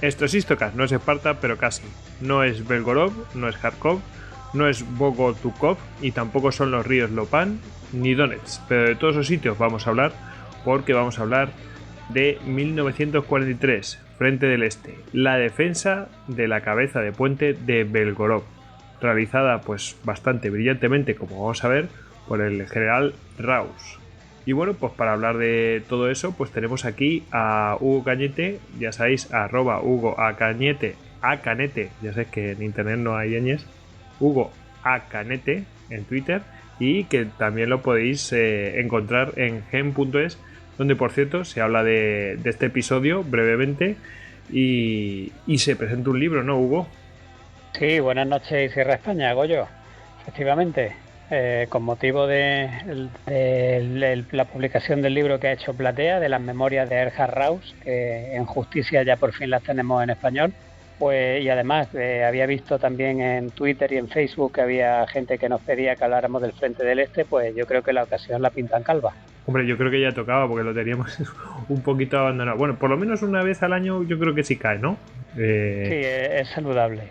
Esto es Istokaz, no es Esparta, pero casi. No es Belgorod, no es Kharkov, no es Bogotukov y tampoco son los ríos Lopan ni Donetsk. Pero de todos esos sitios vamos a hablar porque vamos a hablar de 1943, Frente del Este, la defensa de la cabeza de puente de Belgorod, realizada pues bastante brillantemente, como vamos a ver, por el general Raus. Y bueno, pues para hablar de todo eso, pues tenemos aquí a Hugo Cañete, ya sabéis, @Hugo A Cañete, A Canete, ya sabéis que en internet no hay ñes, Hugo A Canete en Twitter, y que también lo podéis encontrar en gen.es, donde por cierto se habla de este episodio brevemente y se presenta un libro, ¿no, Hugo? Sí, buenas noches, Sierra España, Goyo. Efectivamente, con motivo de la publicación del libro que ha hecho Platea, de las memorias de Erhard Raus, que en justicia ya por fin las tenemos en español, pues, y además había visto también en Twitter y en Facebook que había gente que nos pedía que habláramos del Frente del Este, pues yo creo que la ocasión la pintan calva. Hombre, yo creo que ya tocaba porque lo teníamos un poquito abandonado. Bueno, por lo menos una vez al año yo creo que sí cae, ¿no? Sí, es saludable.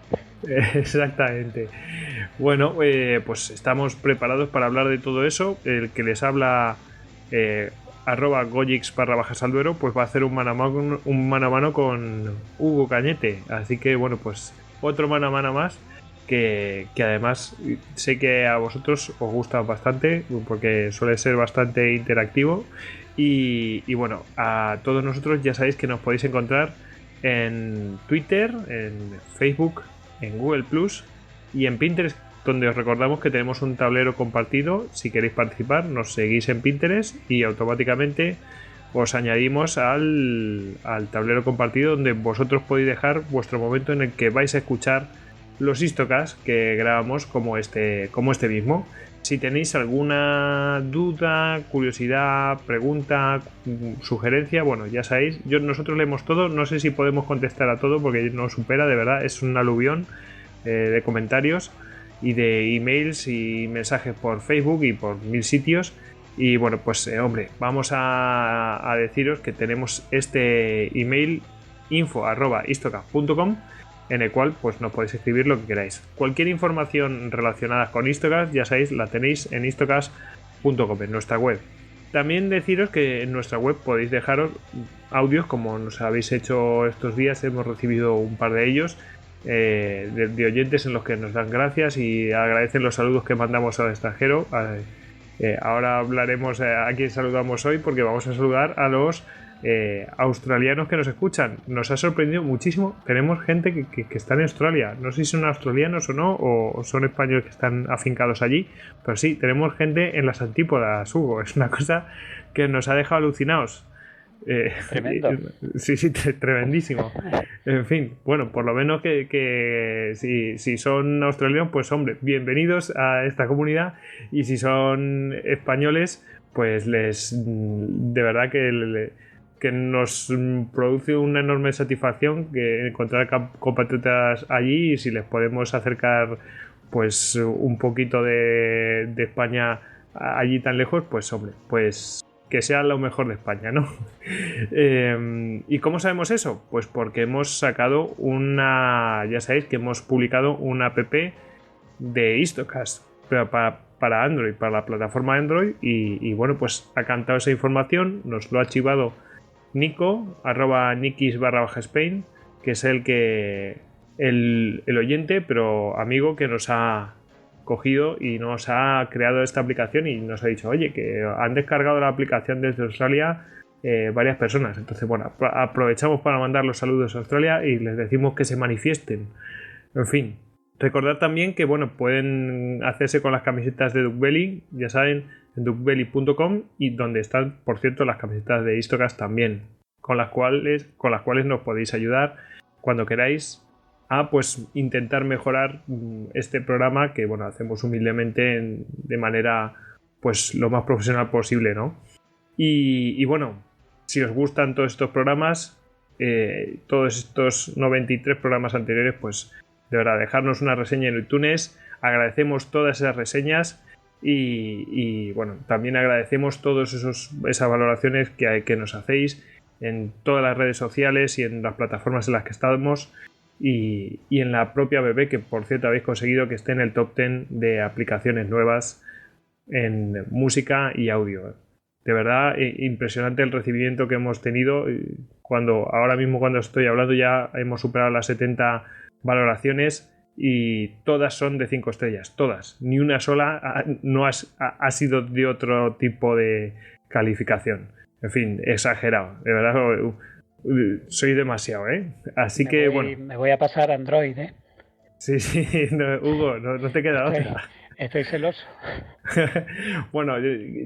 Exactamente. Bueno, pues estamos preparados para hablar de todo eso. El que les habla @Goyix_Salduero, pues va a hacer un mano a mano con Hugo Cañete. Así que bueno, pues otro mano a mano más que además sé que a vosotros os gusta bastante porque suele ser bastante interactivo. Y bueno, a todos nosotros ya sabéis que nos podéis encontrar en Twitter, en Facebook, en Google Plus y en Pinterest, donde os recordamos que tenemos un tablero compartido. Si queréis participar, nos seguís en Pinterest y automáticamente os añadimos al tablero compartido, donde vosotros podéis dejar vuestro momento en el que vais a escuchar los Istokaz que grabamos como este mismo. Si tenéis alguna duda, curiosidad, pregunta, sugerencia, bueno, ya sabéis, nosotros leemos todo, no sé si podemos contestar a todo porque nos supera, de verdad, es un aluvión de comentarios y de emails y mensajes por Facebook y por 1000 sitios. Y bueno, pues hombre, vamos a deciros que tenemos este email info@istokaz.com, en el cual pues nos podéis escribir lo que queráis. Cualquier información relacionada con Istokaz, ya sabéis, la tenéis en istokaz.com, en nuestra web. También deciros que en nuestra web podéis dejaros audios, como nos habéis hecho estos días, hemos recibido un par de ellos, de oyentes en los que nos dan gracias y agradecen los saludos que mandamos al extranjero. Ahora hablaremos a quién saludamos hoy, porque vamos a saludar a los australianos que nos escuchan. Nos ha sorprendido muchísimo. Tenemos gente que está en Australia. No sé si son australianos o no, o son españoles que están afincados allí, pero sí, tenemos gente en las antípodas, Hugo. Es una cosa que nos ha dejado alucinados. Tremendo. Sí, tremendísimo. En fin, bueno, por lo menos que si son australianos, pues hombre, bienvenidos a esta comunidad. Y si son españoles, pues de verdad que nos produce una enorme satisfacción que encontrar compatriotas allí, y si les podemos acercar pues un poquito de España allí tan lejos, pues hombre, pues que sea lo mejor de España, ¿no? ¿Y cómo sabemos eso? Pues porque hemos sacado ya sabéis que hemos publicado una app de Istokaz para Android, para la plataforma Android, y bueno, pues ha cantado esa información, nos lo ha archivado Nico, @nikis_Spain, que es el oyente, pero amigo, que nos ha cogido y nos ha creado esta aplicación y nos ha dicho, oye, que han descargado la aplicación desde Australia varias personas. Entonces, bueno, aprovechamos para mandar los saludos a Australia y les decimos que se manifiesten. En fin, recordad también que, bueno, pueden hacerse con las camisetas de Duckbelly, ya saben, en duckbelly.com, y donde están, por cierto, las camisetas de Istokaz también, con las cuales nos podéis ayudar cuando queráis a pues intentar mejorar este programa que, bueno, hacemos humildemente de manera pues lo más profesional posible, ¿no? Y bueno, si os gustan todos estos programas, todos estos 93 programas anteriores, pues de verdad, dejarnos una reseña en iTunes. Agradecemos todas esas reseñas y bueno, también agradecemos todas esas valoraciones que nos hacéis en todas las redes sociales y en las plataformas en las que estamos y en la propia BB, que por cierto habéis conseguido que esté en el top 10 de aplicaciones nuevas en música y audio. De verdad, impresionante el recibimiento que hemos tenido. Ahora mismo cuando estoy hablando ya hemos superado las 70 valoraciones y todas son de 5 estrellas, todas. Ni una sola no ha sido de otro tipo de calificación. En fin, exagerado. De verdad, soy demasiado, ¿eh? Así bueno. Me voy a pasar a Android, ¿eh? Sí, no, Hugo, no te queda otra. Estoy celoso. Bueno,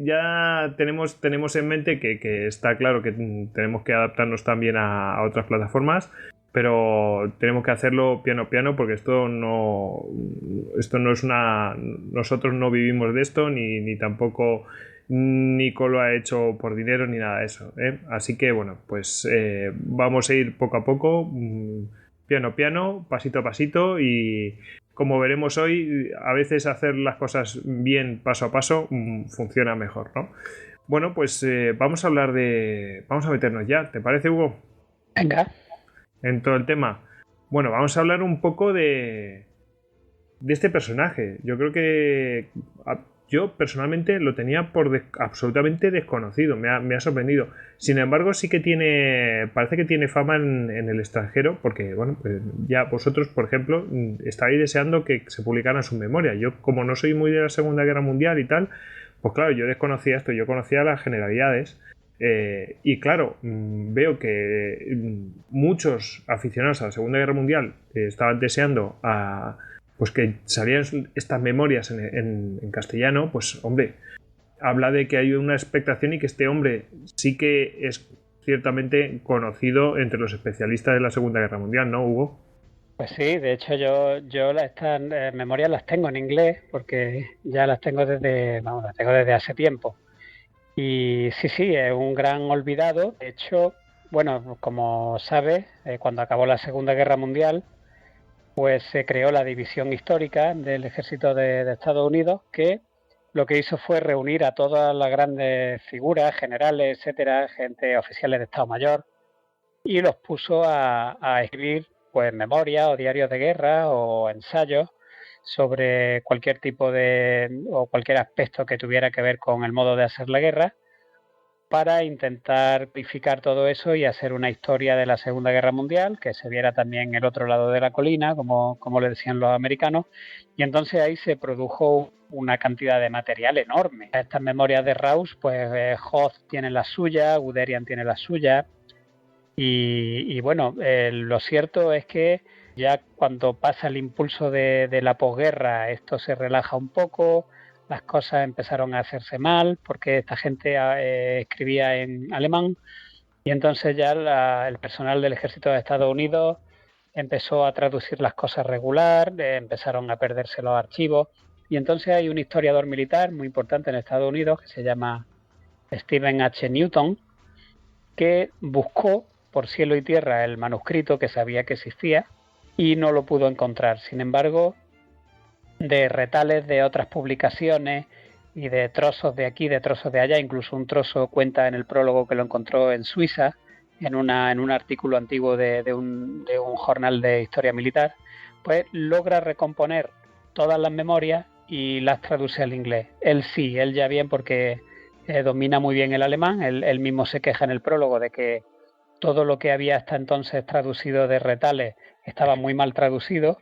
ya tenemos en mente que está claro que tenemos que adaptarnos también a otras plataformas, pero tenemos que hacerlo piano a piano porque esto no es nosotros no vivimos de esto, ni tampoco Nico lo ha hecho por dinero ni nada de eso, ¿eh? Así que bueno, pues vamos a ir poco a poco, piano a piano, pasito a pasito, y como veremos hoy, a veces hacer las cosas bien paso a paso funciona mejor, ¿no? Bueno, pues vamos a meternos ya, ¿te parece, Hugo? Venga. En todo el tema. Bueno, vamos a hablar un poco de este personaje. Yo creo que yo personalmente lo tenía absolutamente desconocido, me ha sorprendido. Sin embargo, sí que parece que tiene fama en el extranjero, porque bueno, pues ya vosotros, por ejemplo, estáis deseando que se publicaran sus memorias. Yo, como no soy muy de la Segunda Guerra Mundial y tal, pues claro, yo desconocía esto, yo conocía las generalidades. Y claro, veo que muchos aficionados a la Segunda Guerra Mundial estaban deseando pues que salieran estas memorias en castellano. Pues hombre, habla de que hay una expectación y que este hombre sí que es ciertamente conocido entre los especialistas de la Segunda Guerra Mundial, ¿no, Hugo? Pues sí, de hecho yo estas memorias las tengo en inglés porque ya las tengo desde hace tiempo. Y sí, es un gran olvidado. De hecho, bueno, como sabes, cuando acabó la Segunda Guerra Mundial, pues se creó la división histórica del ejército de Estados Unidos, que lo que hizo fue reunir a todas las grandes figuras, generales, etcétera, gente, oficiales de Estado Mayor, y los puso a escribir pues memorias o diarios de guerra o ensayos sobre cualquier tipo o cualquier aspecto que tuviera que ver con el modo de hacer la guerra, para intentar codificar todo eso y hacer una historia de la Segunda Guerra Mundial, que se viera también el otro lado de la colina, como le decían los americanos, y entonces ahí se produjo una cantidad de material enorme. Estas memorias de Rausch, pues Hoth tiene la suya, Guderian tiene la suya, y bueno, lo cierto es que ya cuando pasa el impulso de la posguerra, esto se relaja un poco, las cosas empezaron a hacerse mal porque esta gente escribía en alemán, y entonces ya el personal del ejército de Estados Unidos empezó a traducir las cosas regular, empezaron a perderse los archivos, y entonces hay un historiador militar muy importante en Estados Unidos que se llama Stephen H. Newton, que buscó por cielo y tierra el manuscrito, que sabía que existía, y no lo pudo encontrar. Sin embargo, de retales de otras publicaciones y de trozos de aquí, de trozos de allá, incluso un trozo cuenta en el prólogo que lo encontró en Suiza, en un artículo antiguo de un jornal de historia militar, pues logra recomponer todas las memorias y las traduce al inglés. Él ya bien, porque domina muy bien el alemán. Él mismo se queja en el prólogo de que todo lo que había hasta entonces traducido de retales estaba muy mal traducido,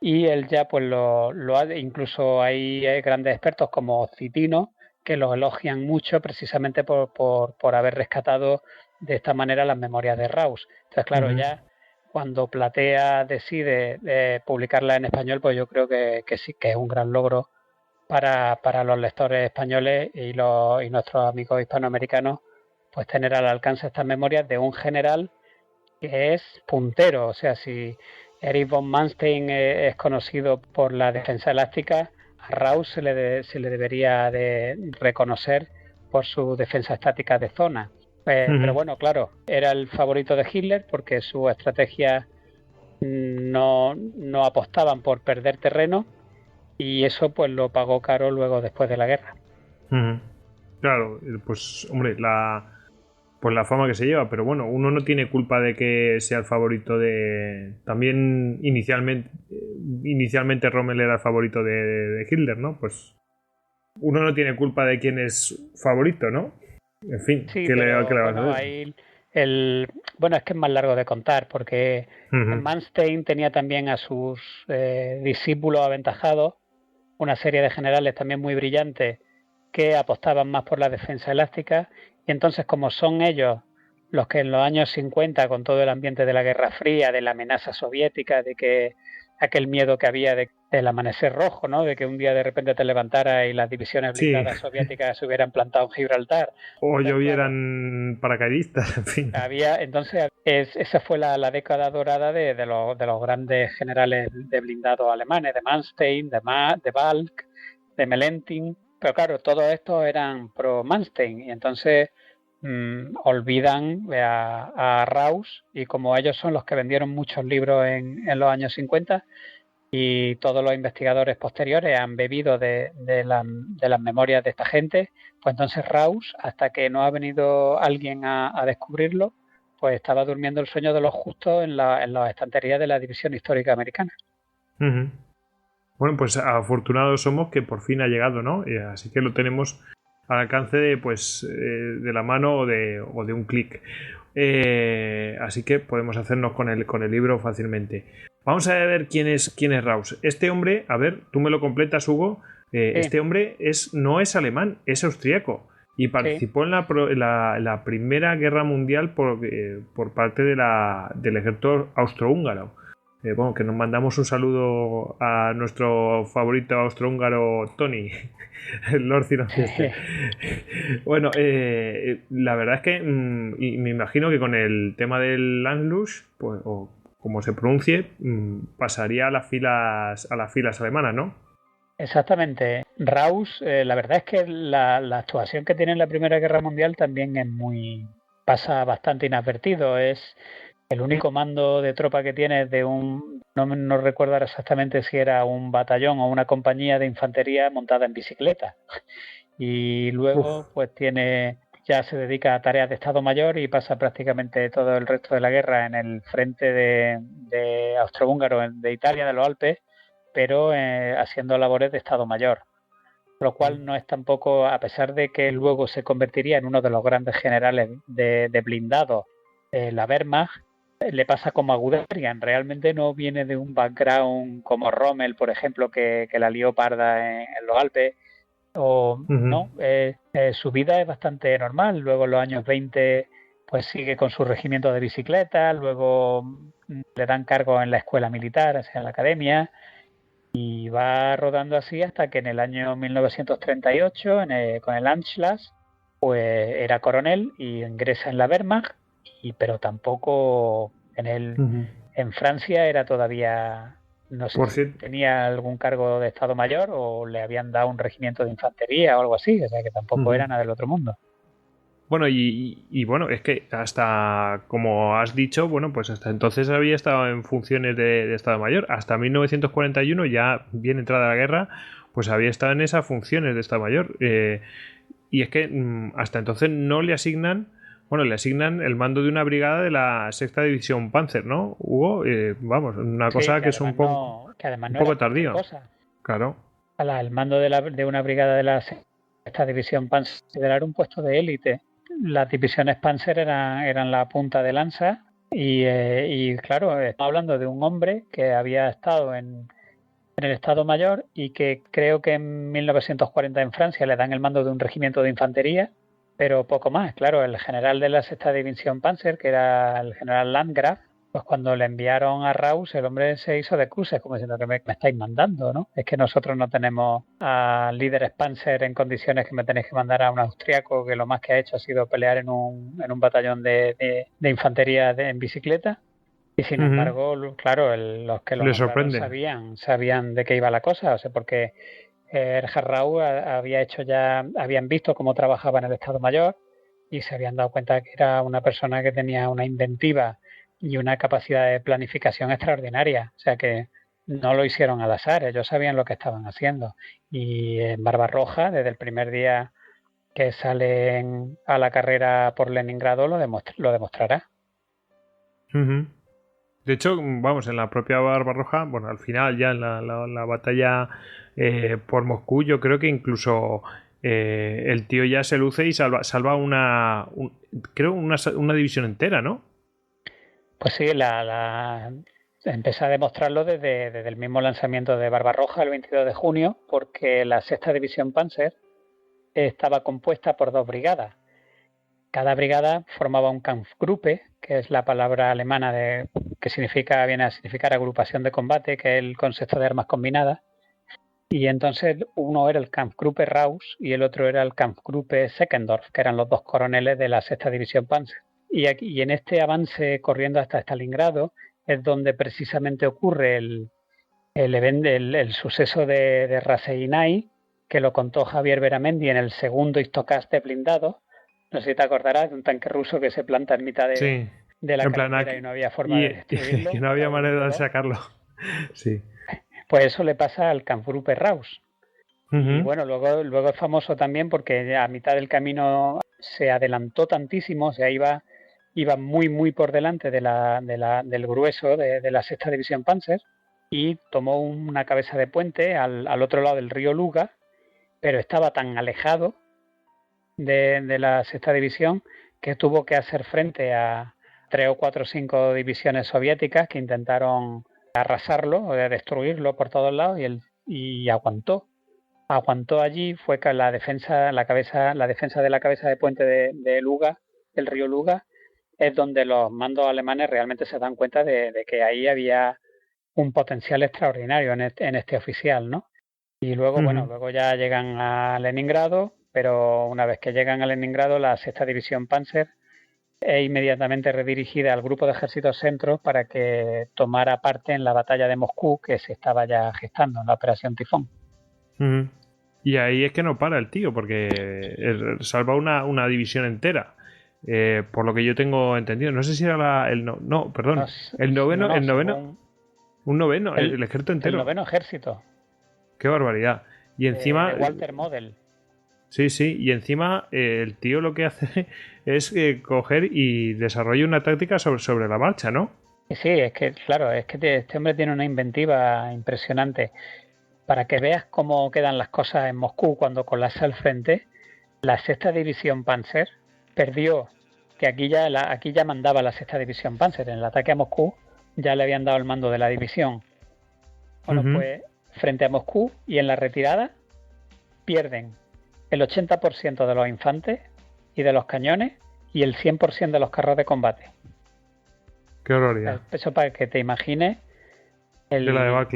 y él ya pues lo ha, incluso hay grandes expertos como Citino que lo elogian mucho precisamente por haber rescatado de esta manera las memorias de Rausch. Entonces, claro, ya cuando Platea decide publicarla en español, pues yo creo que sí, que es un gran logro para los lectores españoles y nuestros amigos hispanoamericanos, pues tener al alcance estas memorias de un general que es puntero. O sea, si Erich von Manstein es conocido por la defensa elástica, a Rausch se le debería de reconocer por su defensa estática de zona. Pero bueno, claro, era el favorito de Hitler porque sus estrategias no apostaban por perder terreno, y eso pues lo pagó caro luego después de la guerra. Claro, pues hombre, pues la fama que se lleva, pero bueno, uno no tiene culpa de que sea el favorito de... También inicialmente Rommel era el favorito de Hitler, ¿no? Pues uno no tiene culpa de quién es favorito, ¿no? En fin, Sí, ¿qué le pero vas a bueno, hacer? ahí bueno, es que es más largo de contar, porque Manstein tenía también a sus discípulos aventajados, una serie de generales también muy brillantes que apostaban más por la defensa elástica, y entonces como son ellos los que en los años 50, con todo el ambiente de la Guerra Fría, de la amenaza soviética, de que aquel miedo que había del amanecer rojo, ¿no? De que un día de repente te levantara y las divisiones Sí, blindadas soviéticas se hubieran plantado en Gibraltar. o Entonces, claro, llovieran paracaidistas, en fin. esa fue la década dorada de los grandes generales de blindados alemanes, de Manstein, de Balck, de Melentin. Pero claro, todos estos eran pro Manstein y entonces olvidan a Raus, y como ellos son los que vendieron muchos libros en los años 50 y todos los investigadores posteriores han bebido de las memorias de esta gente, pues entonces Raus, hasta que no ha venido alguien a descubrirlo, pues estaba durmiendo el sueño de los justos en las estanterías de la División Histórica Americana. Ujú. Bueno, pues afortunados somos que por fin ha llegado, ¿no? Y así que lo tenemos al alcance de, pues, de la mano o de un clic. Así que podemos hacernos con el libro fácilmente. Vamos a ver quién es Raus. Este hombre, a ver, tú me lo completas, Hugo. Sí, Este hombre no es alemán, es austríaco. Y sí. participó en la Primera Guerra Mundial por parte del ejército austrohúngaro. Bueno, que nos mandamos un saludo a nuestro favorito austrohúngaro Tony, el Lord Cirencester. Bueno, la verdad es que y me imagino que con el tema del Anschluss, pues, o como se pronuncie, pasaría a las filas alemanas, ¿no? Exactamente. Raus, la verdad es que la actuación que tiene en la Primera Guerra Mundial también pasa bastante inadvertido. Es el único mando de tropa que tiene es no recuerdo ahora exactamente si era un batallón o una compañía de infantería montada en bicicleta. Y Uf. luego pues ya se dedica a tareas de Estado Mayor y pasa prácticamente todo el resto de la guerra en el frente de austrohúngaro de Italia, de los Alpes, pero haciendo labores de Estado Mayor, lo cual no es tampoco, a pesar de que luego se convertiría en uno de los grandes generales de blindados de la Wehrmacht, le pasa como a Guderian, realmente no viene de un background como Rommel, por ejemplo, que la lió parda en los Alpes, o Ujú. no, su vida es bastante normal. Luego en los años 20 pues sigue con su regimiento de bicicletas, luego le dan cargo en la escuela militar, o sea, en la academia, y va rodando así hasta que en el año 1938, con el Anschluss, pues era coronel y ingresa en la Wehrmacht, pero tampoco Ujú. en Francia era todavía, no sé Por si cierto, tenía algún cargo de Estado Mayor o le habían dado un regimiento de infantería o algo así, o sea que tampoco era nada del otro mundo. bueno, y bueno, es que hasta, como has dicho, bueno, pues hasta entonces había estado en funciones de Estado Mayor. Hasta 1941, ya bien entrada la guerra, pues había estado en esas funciones de Estado Mayor. Y es que hasta entonces no le asignan, bueno, le asignan el mando de una brigada de la sexta división Panzer, ¿no? Hugo, vamos, una Sí, cosa que es un poco, que además un no era poco cualquier tardía. cosa. Claro. El mando de una brigada de la sexta división Panzer era un puesto de élite. Las divisiones Panzer eran la punta de lanza y claro, estamos hablando de un hombre que había estado en el Estado Mayor y que creo que en 1940 en Francia le dan el mando de un regimiento de infantería, pero poco más. Claro, el general de la sexta división Panzer, que era el general Landgraf, pues cuando le enviaron a Raus, el hombre se hizo de cruces, como diciendo que me estáis mandando, ¿no? Es que nosotros no tenemos a líderes Panzer en condiciones que me tenéis que mandar a un austriaco que lo más que ha hecho ha sido pelear en un batallón de infantería en bicicleta. Y sin Ujú. embargo, claro, los que lo Le nombraron sorprende. sabían de qué iba la cosa, o sea, porque el Jarrau habían visto cómo trabajaba en el Estado Mayor y se habían dado cuenta que era una persona que tenía una inventiva y una capacidad de planificación extraordinaria, o sea que no lo hicieron al azar, ellos sabían lo que estaban haciendo. Y en Barbarroja, desde el primer día que salen a la carrera por Leningrado lo demostrará. Uh-huh. De hecho, vamos, en la propia Barbarroja, bueno, al final ya en la batalla por Moscú, yo creo que incluso el tío ya se luce y salva una división entera, ¿no? Pues sí, empecé a demostrarlo desde el mismo lanzamiento de Barbarroja el 22 de junio, porque la sexta división Panzer estaba compuesta por 2 brigadas. Cada brigada formaba un Kampfgruppe, que es la palabra alemana que viene a significar agrupación de combate, que es el concepto de armas combinadas. Y entonces uno era el Kampfgruppe Raus y el otro era el Kampfgruppe Seckendorf, que eran los 2 coroneles de la sexta división Panzer. Y en este avance corriendo hasta Stalingrado es donde precisamente ocurre el suceso de Raseinai, que lo contó Javier Beramendi en el segundo histocast de blindados. No sé si te acordarás de un tanque ruso que se planta en mitad de la carretera y no había forma de destruirlo. Que no había manera de sacarlo. Sí. Pues eso le pasa al Kampfgruppe Raus. Y bueno, luego es famoso también porque a mitad del camino se adelantó tantísimo, o sea, iba muy, muy por delante del grueso de la sexta división Panzer y tomó una cabeza de puente al otro lado del río Luga, pero estaba tan alejado de la sexta división que tuvo que hacer frente a 3 o 4 o 5 divisiones soviéticas que intentaron arrasarlo o destruirlo por todos lados y aguantó allí. Fue que la defensa de la cabeza de puente de Luga, el río Luga, es donde los mandos alemanes realmente se dan cuenta de que ahí había un potencial extraordinario en este oficial, ¿no? Y luego, luego ya llegan a Leningrado, pero una vez que llegan a Leningrado, la sexta división Panzer es inmediatamente redirigida al grupo de ejércitos centros para que tomara parte en la batalla de Moscú, que se estaba ya gestando en la Operación Tifón. Y ahí es que no para el tío, porque salva una división entera. Por lo que yo tengo entendido. No sé si era el noveno. Un noveno, el ejército entero. El noveno ejército. Qué barbaridad. Y encima. De Walter Model. Sí, y encima el tío lo que hace es coger y desarrolla una táctica sobre la marcha, ¿no? Sí, es que este hombre tiene una inventiva impresionante. Para que veas cómo quedan las cosas en Moscú cuando colapsa el frente, la sexta división Panzer perdió, que aquí ya mandaba la sexta división Panzer. En el ataque a Moscú ya le habían dado el mando de la división. Bueno, pues frente a Moscú y en la retirada pierden el 80% de los infantes y de los cañones y el 100% de los carros de combate. Qué horroridad. Eso para que te imagines el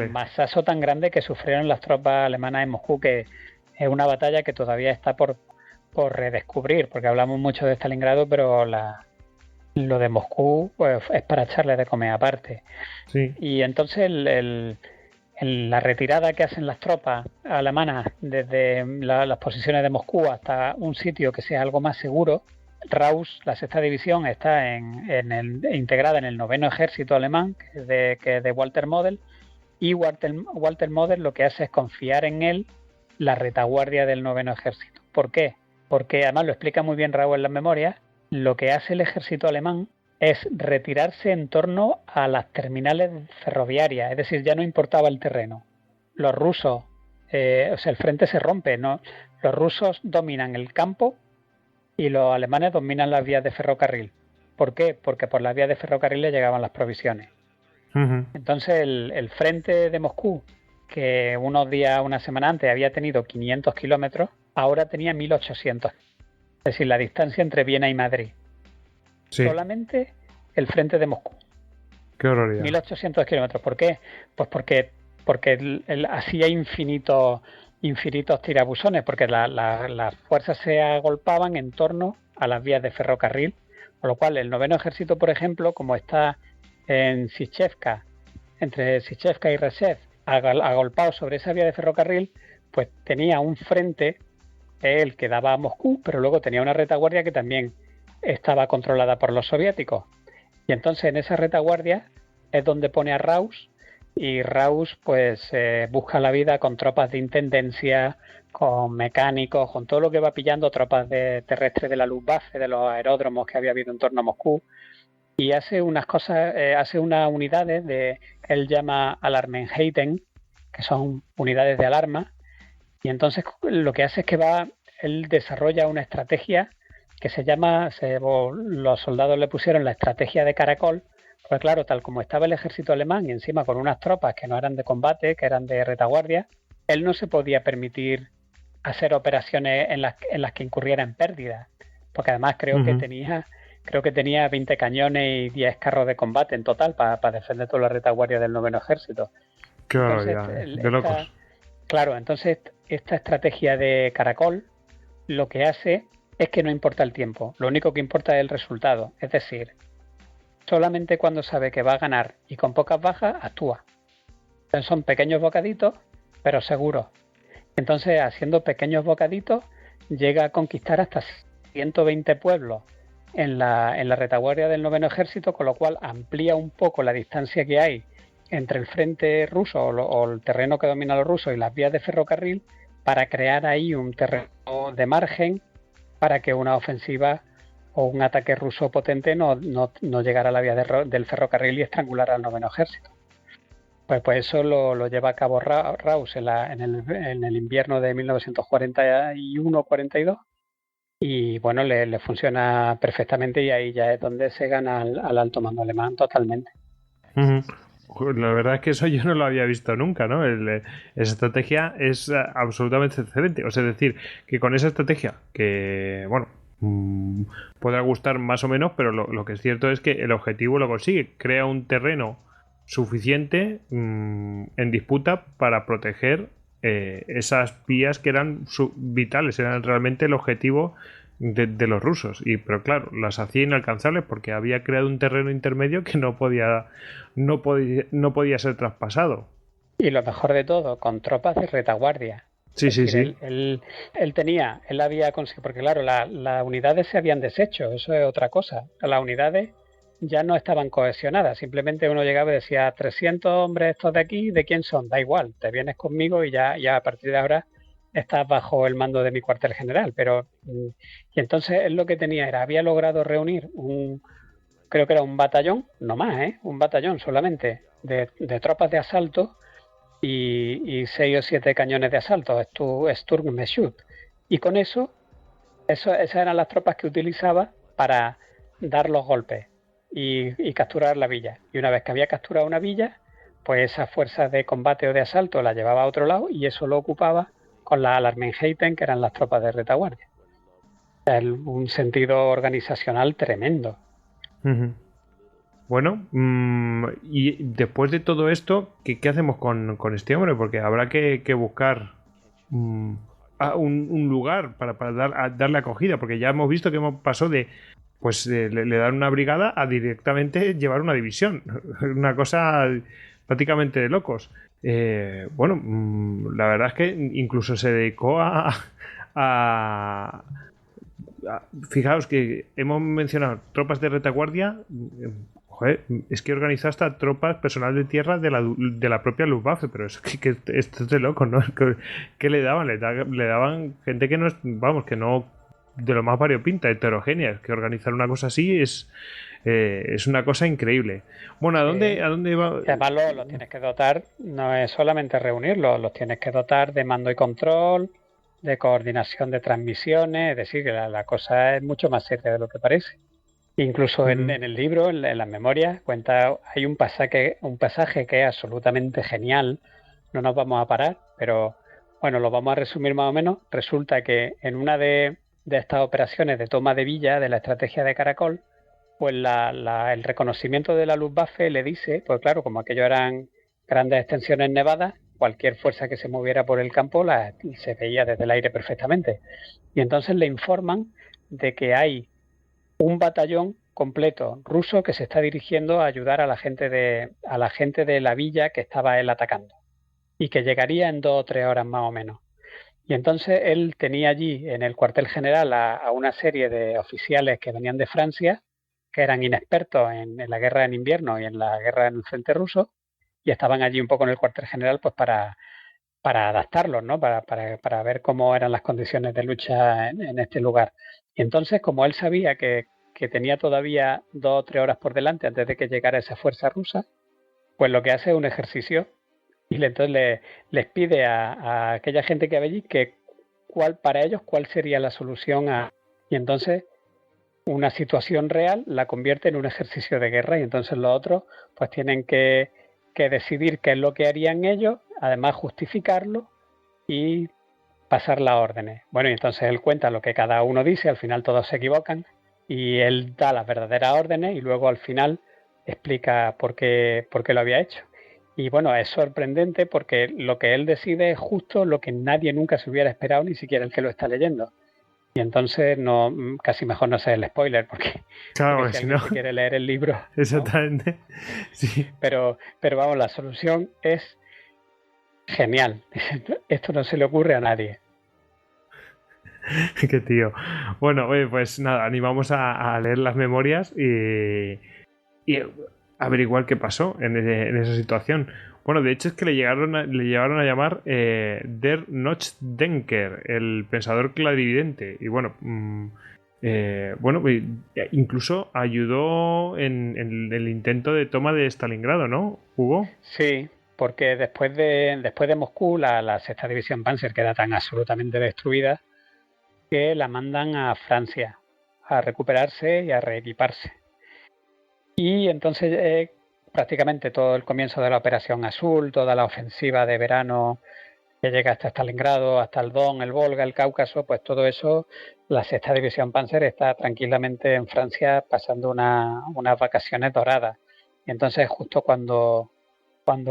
masazo tan grande que sufrieron las tropas alemanas en Moscú, que es una batalla que todavía está por redescubrir, porque hablamos mucho de Stalingrado, pero lo de Moscú pues es para echarle de comer aparte. Sí. Y entonces la retirada que hacen las tropas alemanas desde las posiciones de Moscú hasta un sitio que sea algo más seguro, Raus, la sexta división, está integrada en el noveno ejército alemán, que es de Walter Model, y Walter Model lo que hace es confiar en él la retaguardia del noveno ejército. ¿Por qué? Porque además lo explica muy bien Raúl en las memorias. Lo que hace el ejército alemán es retirarse en torno a las terminales ferroviarias, es decir, ya no importaba el terreno. Los rusos, el frente se rompe, ¿no? Los rusos dominan el campo y los alemanes dominan las vías de ferrocarril. ¿Por qué? Porque por las vías de ferrocarril le llegaban las provisiones. Entonces el frente de Moscú, que una semana antes había tenido 500 kilómetros, ahora tenía 1800. Es decir, la distancia entre Viena y Madrid. Sí. Solamente el frente de Moscú. Qué horroridad. 1800 kilómetros. ¿Por qué? Pues porque hacía infinitos tirabuzones, porque las fuerzas se agolpaban en torno a las vías de ferrocarril, con lo cual el noveno ejército, por ejemplo, como está en Sichevka, entre Sichevka y Resev, agolpado sobre esa vía de ferrocarril, pues tenía un frente, el que daba a Moscú, pero luego tenía una retaguardia que también estaba controlada por los soviéticos. Y entonces en esa retaguardia es donde pone a Raus, y Raus pues busca la vida con tropas de intendencia, con mecánicos, con todo lo que va pillando, tropas terrestres de la Luftwaffe, de los aeródromos que había habido en torno a Moscú, y hace unas cosas, hace unas unidades que él llama Alarmenheiten, que son unidades de alarma, y entonces lo que hace es que él desarrolla una estrategia que se llama, los soldados le pusieron la estrategia de caracol, pues claro, tal como estaba el ejército alemán y encima con unas tropas que no eran de combate, que eran de retaguardia, él no se podía permitir hacer operaciones en las que incurriera en pérdidas, porque además creo que tenía 20 cañones y 10 carros de combate en total para defender toda la retaguardia del noveno ejército. Qué Entonces, barbaridad, de locos. claro, entonces esta estrategia de caracol lo que hace es que no importa el tiempo, lo único que importa es el resultado, es decir, solamente cuando sabe que va a ganar y con pocas bajas, actúa. Entonces son pequeños bocaditos, pero seguros. Entonces, haciendo pequeños bocaditos, llega a conquistar hasta 120 pueblos en la retaguardia del noveno ejército, con lo cual amplía un poco la distancia que hay entre el frente ruso o el terreno que domina los rusos y las vías de ferrocarril, para crear ahí un terreno de margen para que una ofensiva o un ataque ruso potente no llegara a la vía del ferrocarril y estrangulara al noveno ejército. Pues eso lo lleva a cabo Raus en el invierno de 1941-42 y bueno, le funciona perfectamente, y ahí ya es donde se gana al alto mando alemán totalmente. La verdad es que eso yo no lo había visto nunca, ¿no? Esa estrategia es absolutamente excelente. O sea, es decir, que con esa estrategia, que, bueno, podrá gustar más o menos, pero lo que es cierto es que el objetivo lo consigue. Crea un terreno suficiente en disputa para proteger esas vías que eran vitales, eran realmente el objetivo de los rusos. Pero claro, las hacía inalcanzables porque había creado un terreno intermedio que no podía ser traspasado. Y lo mejor de todo, con tropas de retaguardia. Sí, Es sí, decir, sí. él había conseguido, porque claro, las unidades se habían deshecho, eso es otra cosa. Las unidades ya no estaban cohesionadas, simplemente uno llegaba y decía, 300 hombres estos de aquí, ¿de quién son? Da igual, te vienes conmigo y ya a partir de ahora estás bajo el mando de mi cuartel general. Y entonces él lo que había logrado reunir creo que era un batallón, no más, un batallón solamente de tropas de asalto y 6 o 7 cañones de asalto, Sturmgeschütz. Y con esas eran las tropas que utilizaba para dar los golpes y capturar la villa. Y una vez que había capturado una villa, pues esas fuerzas de combate o de asalto las llevaba a otro lado y eso lo ocupaba con las Alarmenheiten, que eran las tropas de retaguardia. O sea, un sentido organizacional tremendo. Bueno, y después de todo esto, ¿qué hacemos con este hombre? Porque habrá que buscar un lugar para darle acogida, porque ya hemos visto que pasó de pues le dan una brigada a directamente llevar una división. Una cosa prácticamente de locos. Bueno, la verdad es que incluso se dedicó fijaos que hemos mencionado tropas de retaguardia. Joder, es que organizó hasta tropas personal de tierra de la propia Luftwaffe, pero es que esto es de loco, ¿no? ¿Qué le daban? Le daban gente que no es, vamos, que no, de lo más variopinta, heterogénea. Es que organizar una cosa así es una cosa increíble. Bueno, ¿a dónde va? Además lo tienes que dotar, no es solamente reunirlos, los tienes que dotar de mando y control, de coordinación de transmisiones, es decir, que la cosa es mucho más seria de lo que parece. Incluso en el libro, en las memorias, hay un pasaje que es absolutamente genial. No nos vamos a parar, pero bueno, lo vamos a resumir más o menos. Resulta que en una de estas operaciones de toma de villa de la estrategia de Caracol, pues el reconocimiento de la Luftwaffe le dice, pues claro, como aquello eran grandes extensiones nevadas, cualquier fuerza que se moviera por el campo se veía desde el aire perfectamente. Y entonces le informan de que hay un batallón completo ruso que se está dirigiendo a ayudar a la gente de la villa que estaba él atacando y que llegaría en 2 o 3 horas más o menos. Y entonces él tenía allí en el cuartel general a una serie de oficiales que venían de Francia, que eran inexpertos en la guerra en invierno y en la guerra en el frente ruso, y estaban allí un poco en el cuartel general pues para adaptarlos, ¿no? Para ver cómo eran las condiciones de lucha en este lugar. Y entonces, como él sabía que tenía todavía 2 o 3 horas por delante antes de que llegara esa fuerza rusa, pues lo que hace es un ejercicio y entonces les pide a aquella gente que había allí que para ellos cuál sería la solución a... Y entonces una situación real la convierte en un ejercicio de guerra y entonces los otros pues tienen que decidir qué es lo que harían ellos, además justificarlo y pasar las órdenes. Bueno, y entonces él cuenta lo que cada uno dice, al final todos se equivocan y él da las verdaderas órdenes y luego al final explica por qué lo había hecho. Y bueno, es sorprendente porque lo que él decide es justo lo que nadie nunca se hubiera esperado, ni siquiera el que lo está leyendo. Y entonces no, casi mejor no sé el spoiler, Claro, porque si si alguien no, se quiere leer el libro, ¿no? exactamente. Sí. Pero vamos, la solución es genial. Esto no se le ocurre a nadie. Qué tío. Bueno, oye, pues nada, animamos a leer las memorias y averiguar qué pasó en esa situación. Bueno, de hecho es que le llegaron a llamar Der Notchdenker, el pensador clarividente. Y bueno, bueno, incluso ayudó en el intento de toma de Stalingrado, ¿no, Hugo? Sí, porque después de Moscú, la sexta división Panzer queda tan absolutamente destruida que la mandan a Francia a recuperarse y a reequiparse. Y entonces prácticamente todo el comienzo de la Operación Azul, toda la ofensiva de verano que llega hasta Stalingrado, hasta el Don, el Volga, el Cáucaso, pues todo eso, la sexta división Panzer está tranquilamente en Francia pasando unas vacaciones doradas. Y entonces justo cuando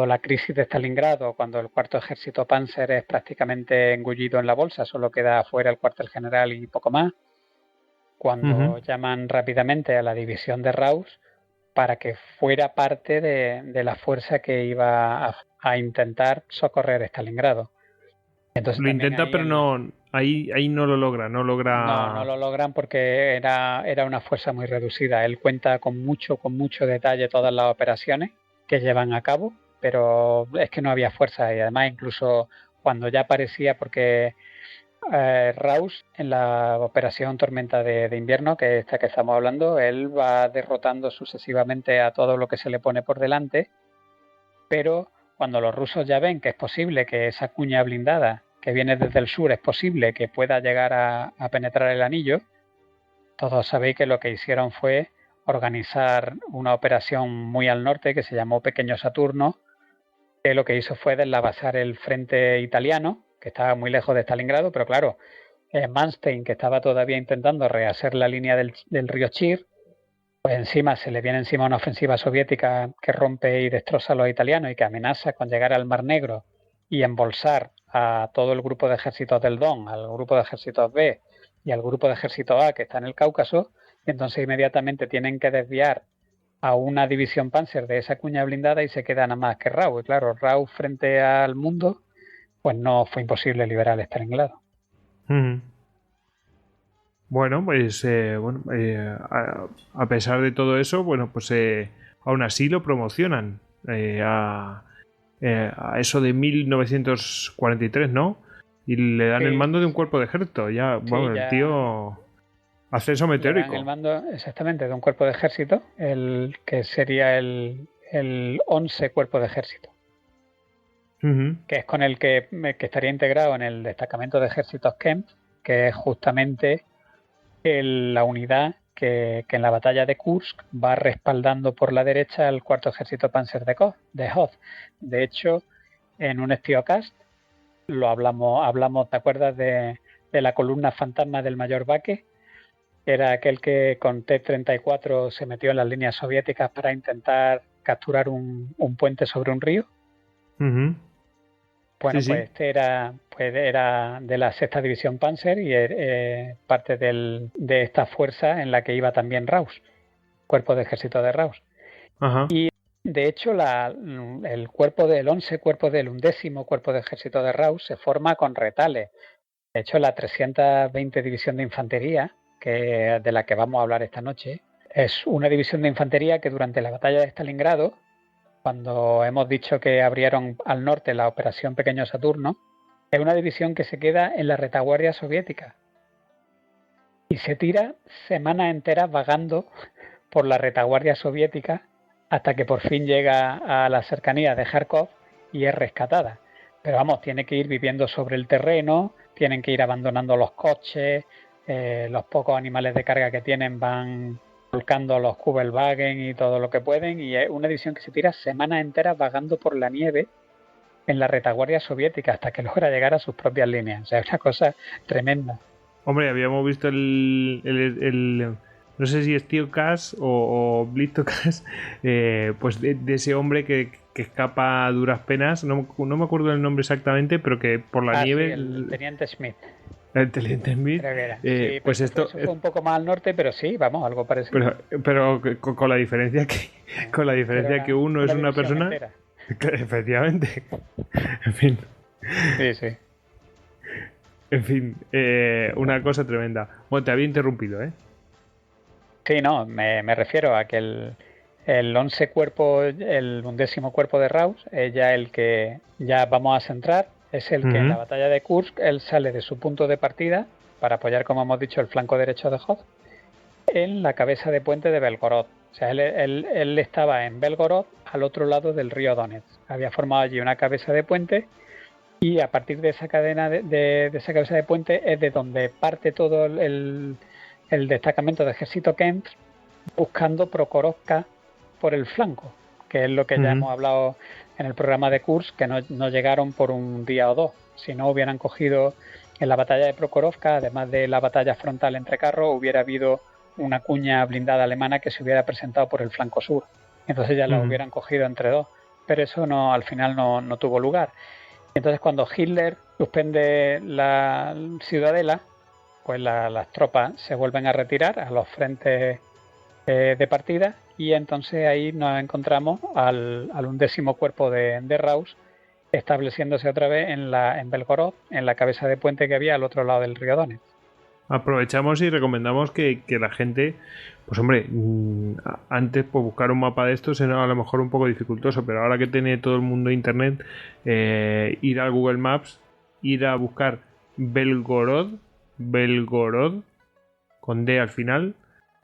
la crisis de Stalingrado, cuando el cuarto ejército Panzer es prácticamente engullido en la bolsa, solo queda afuera el cuartel general y poco más, cuando llaman rápidamente a la división de Raus para que fuera parte de la fuerza que iba a intentar socorrer Stalingrado. Entonces Lo también intenta, ahí pero no, ahí no lo logra, no no logra. lo logran porque era una fuerza muy reducida. Él cuenta con mucho detalle todas las operaciones que llevan a cabo, pero es que no había fuerza y además incluso cuando ya aparecía, porque Raus en la operación Tormenta de Invierno, que es esta que estamos hablando, él va derrotando sucesivamente a todo lo que se le pone por delante, pero cuando los rusos ya ven que es posible que esa cuña blindada que viene desde el sur es posible que pueda llegar a penetrar el anillo, todos sabéis que lo que hicieron fue organizar una operación muy al norte que se llamó Pequeño Saturno, que lo que hizo fue deslavazar el frente italiano, que estaba muy lejos de Stalingrado, pero claro, Manstein, que estaba todavía intentando rehacer la línea del río Chir, pues encima se le viene encima una ofensiva soviética que rompe y destroza a los italianos y que amenaza con llegar al Mar Negro y embolsar a todo el grupo de ejércitos del Don, al grupo de ejércitos B y al grupo de ejército A que está en el Cáucaso, y entonces inmediatamente tienen que desviar a una división Panzer de esa cuña blindada y se queda nada más que Rau. Y claro, Rau frente al mundo, pues no fue imposible liberar Stalingrado. Bueno, pues bueno, a pesar de todo eso, bueno, pues aún así lo promocionan a eso de 1943, ¿no? Y le dan el Sí, mando de un cuerpo de ejército. Ya, bueno, sí, el ya tío ascenso le dan el meteórico. mando exactamente de un cuerpo de ejército, el que sería el 11 cuerpo de ejército, que es con el que estaría integrado en el destacamento de ejércitos Kempf, que es justamente la unidad que en la batalla de Kursk va respaldando por la derecha al cuarto ejército Panzer de Hoth. De hecho, en un Stiocast lo hablamos, ¿te acuerdas de la columna fantasma del mayor Baque? Era aquel que con T-34 se metió en las líneas soviéticas para intentar capturar un puente sobre un río. Sí, Bueno, pues sí. este era de la sexta división Panzer y parte de esta fuerza en la que iba también Raus, cuerpo de ejército de Raus. Ajá. Y de hecho el cuerpo del 11, cuerpo del 11º cuerpo de ejército de Raus se forma con retales. De hecho, la 320 división de infantería, de la que vamos a hablar esta noche, es una división de infantería que durante la batalla de Stalingrado cuando hemos dicho que abrieron al norte la Operación Pequeño Saturno, es una división que se queda en la retaguardia soviética y se tira semanas enteras vagando por la retaguardia soviética hasta que por fin llega a la cercanía de Kharkov y es rescatada. Pero vamos, tiene que ir viviendo sobre el terreno, tienen que ir abandonando los coches, los pocos animales de carga que tienen van volcando los Kubelwagen y todo lo que pueden, y es una división que se tira semanas enteras vagando por la nieve en la retaguardia soviética hasta que logra llegar a sus propias líneas. O sea, es una cosa tremenda. Hombre, habíamos visto no sé si es Tío Cash o Blitto Cash, pues de ese hombre que escapa a duras penas, no me acuerdo el nombre exactamente, pero que por la nieve... Sí, el Teniente Smith. El Teniente Smith. Creo que era. Sí, pues esto eso fue un poco más al norte, pero sí, vamos, algo parecido. Pero con la diferencia que uno es una persona... Entera. Efectivamente. En fin. Sí. En fin, una cosa tremenda. Bueno, te había interrumpido, ¿eh? Sí, no, me refiero a que el 11 cuerpo, el 11º cuerpo de Raus, es ya el que ya vamos a centrar, es el que en la batalla de Kursk, él sale de su punto de partida para apoyar, como hemos dicho, el flanco derecho de Hoth en la cabeza de puente de Belgorod. O sea, él estaba en Belgorod, al otro lado del río Donetsk. Había formado allí una cabeza de puente y a partir de esa cadena de esa cabeza de puente es de donde parte todo el destacamento de ejército Kemp buscando Prokhorovka por el flanco, que es lo que ya hemos hablado en el programa de Kursk, que no llegaron por un día o dos. Si no hubieran cogido en la batalla de Prokhorovka, además de la batalla frontal entre carros, hubiera habido una cuña blindada alemana que se hubiera presentado por el flanco sur. Entonces ya la hubieran cogido entre dos. Pero eso al final no tuvo lugar. Entonces cuando Hitler suspende la ciudadela, pues las tropas se vuelven a retirar a los frentes de partida y entonces ahí nos encontramos al 11º cuerpo de Raus estableciéndose otra vez en Belgorod, en la cabeza de puente que había al otro lado del río Donetsk. Aprovechamos y recomendamos que la gente, pues hombre, antes pues buscar un mapa de estos era a lo mejor un poco dificultoso, pero ahora que tiene todo el mundo internet, ir al Google Maps, ir a buscar Belgorod con D al final,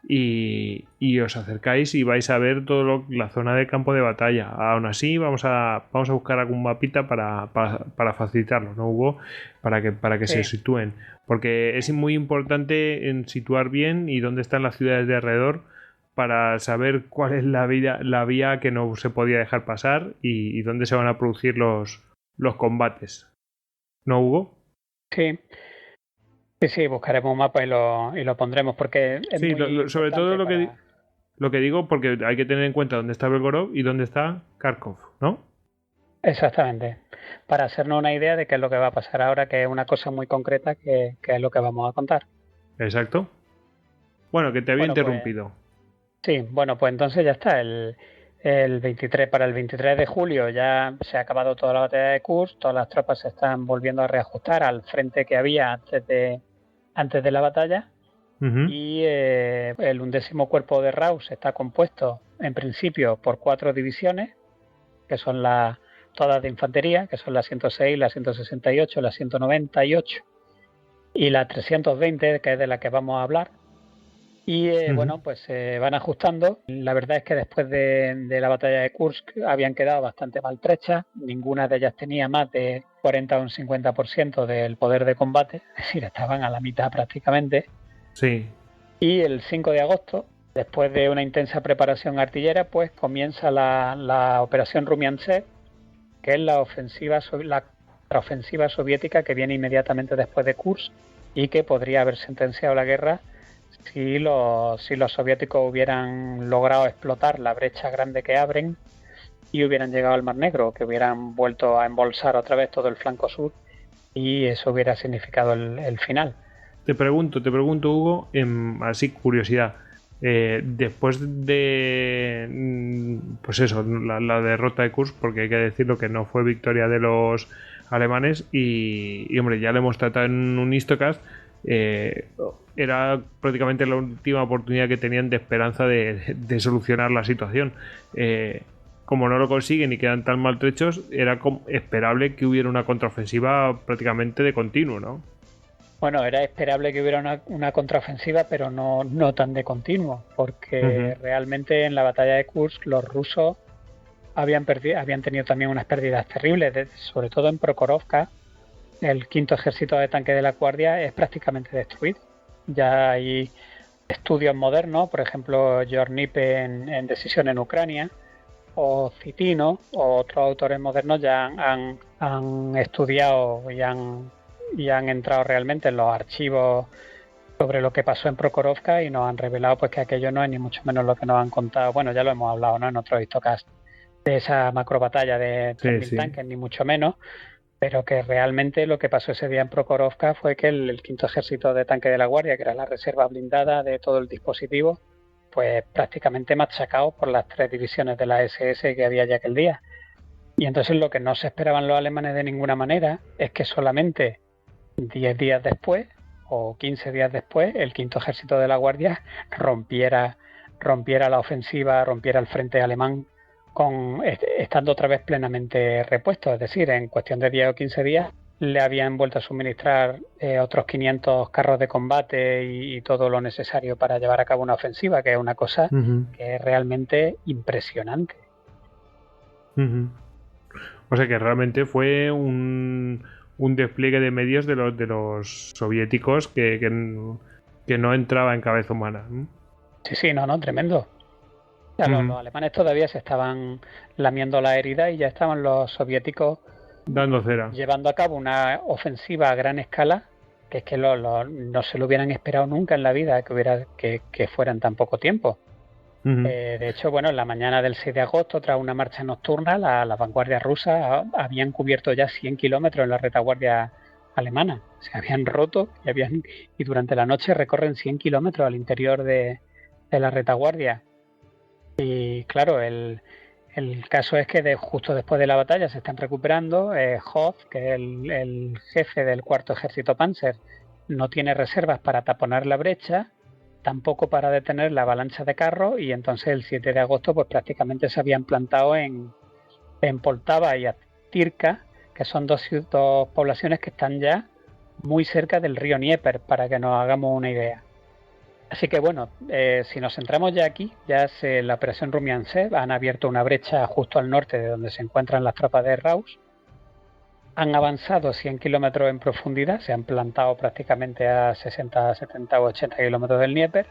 y os acercáis y vais a ver toda la zona de campo de batalla. Aún así vamos a buscar algún mapita para facilitarlo, ¿no, Hugo? Para que se sitúen, porque es muy importante en situar bien y dónde están las ciudades de alrededor para saber cuál es la vía que no se podía dejar pasar y dónde se van a producir los combates, ¿no, Hugo? Sí. Sí, buscaremos un mapa y lo pondremos porque es sí, sobre todo lo que digo, porque hay que tener en cuenta dónde está Belgorod y dónde está Kharkov, ¿no? Exactamente, para hacernos una idea de qué es lo que va a pasar ahora, que es una cosa muy concreta que es lo que vamos a contar. Exacto. Bueno, que te había interrumpido. Sí, bueno, pues entonces ya está, el 23, para el 23 de julio ya se ha acabado toda la batalla de Kursk, todas las tropas se están volviendo a reajustar al frente que había antes de la batalla. Y el 11º cuerpo de Raus está compuesto en principio por 4 divisiones, que son todas de infantería, que son la 106, la 168, la 198 y la 320, que es de la que vamos a hablar. Y bueno, pues se van ajustando. La verdad es que después de la batalla de Kursk habían quedado bastante maltrechas. Ninguna de ellas tenía más de 40 o un 50% del poder de combate, es decir, estaban a la mitad prácticamente. Sí. Y el 5 de agosto, después de una intensa preparación artillera, pues comienza la operación Rumiantsev, que es la ofensiva soviética que viene inmediatamente después de Kursk y que podría haber sentenciado la guerra si los soviéticos hubieran logrado explotar la brecha grande que abren y hubieran llegado al Mar Negro, que hubieran vuelto a embolsar otra vez todo el flanco sur y eso hubiera significado el final. Te pregunto, Hugo, así curiosidad, después de pues eso, la derrota de Kursk, porque hay que decirlo que no fue victoria de los alemanes y hombre, ya lo hemos tratado en un Histocast, era prácticamente la última oportunidad que tenían de esperanza de solucionar la situación. como no lo consiguen y quedan tan maltrechos, era esperable que hubiera una contraofensiva prácticamente de continuo, ¿no? Bueno, era esperable que hubiera una contraofensiva, pero no tan de continuo, porque realmente en la batalla de Kursk los rusos habían tenido también unas pérdidas terribles, sobre todo en Prokhorovka. El quinto ejército de tanque de la Guardia es prácticamente destruido. Ya hay estudios modernos, por ejemplo, Jornipe en Decisión en Ucrania, o Citino, o otros autores modernos ya han estudiado y han entrado realmente en los archivos sobre lo que pasó en Prokhorovka y nos han revelado pues que aquello no es ni mucho menos lo que nos han contado. Bueno, ya lo hemos hablado, ¿no?, en otro histocast de esa macro batalla de 3.000 tanques, ni mucho menos, pero que realmente lo que pasó ese día en Prokhorovka fue que el quinto ejército de tanque de la Guardia, que era la reserva blindada de todo el dispositivo, pues prácticamente machacado por las 3 divisiones de la SS que había ya aquel día. Y entonces lo que no se esperaban los alemanes de ninguna manera es que solamente 10 días después o 15 días después el quinto ejército de la Guardia rompiera la ofensiva, rompiera el frente alemán estando otra vez plenamente repuesto. Es decir, en cuestión de 10 o 15 días le habían vuelto a suministrar otros 500 carros de combate y todo lo necesario para llevar a cabo una ofensiva, que es una cosa que es realmente impresionante. O sea que realmente fue un despliegue de medios de los soviéticos que no entraba en cabeza humana. Sí, no, tremendo. Ya los alemanes todavía se estaban lamiendo la herida y ya estaban los soviéticos dando cera, llevando a cabo una ofensiva a gran escala, que es que no se lo hubieran esperado nunca en la vida que fuera en tan poco tiempo. De hecho, bueno, en la mañana del 6 de agosto, tras una marcha nocturna, las vanguardias rusas habían cubierto ya 100 kilómetros en la retaguardia alemana. Se habían roto y durante la noche recorren 100 kilómetros al interior de la retaguardia. Y claro, el caso es que justo después de la batalla se están recuperando. Hoth, que es el jefe del cuarto ejército Panzer, no tiene reservas para taponar la brecha, tampoco para detener la avalancha de carros, y entonces el 7 de agosto pues prácticamente se habían plantado en Poltava y Atirka, que son dos poblaciones que están ya muy cerca del río Dnieper, para que nos hagamos una idea. Así que bueno, si nos centramos ya aquí, la operación Rumiansev han abierto una brecha justo al norte de donde se encuentran las tropas de Raus. Han avanzado 100 kilómetros en profundidad, se han plantado prácticamente a 60, 70 o 80 kilómetros del Dnieper.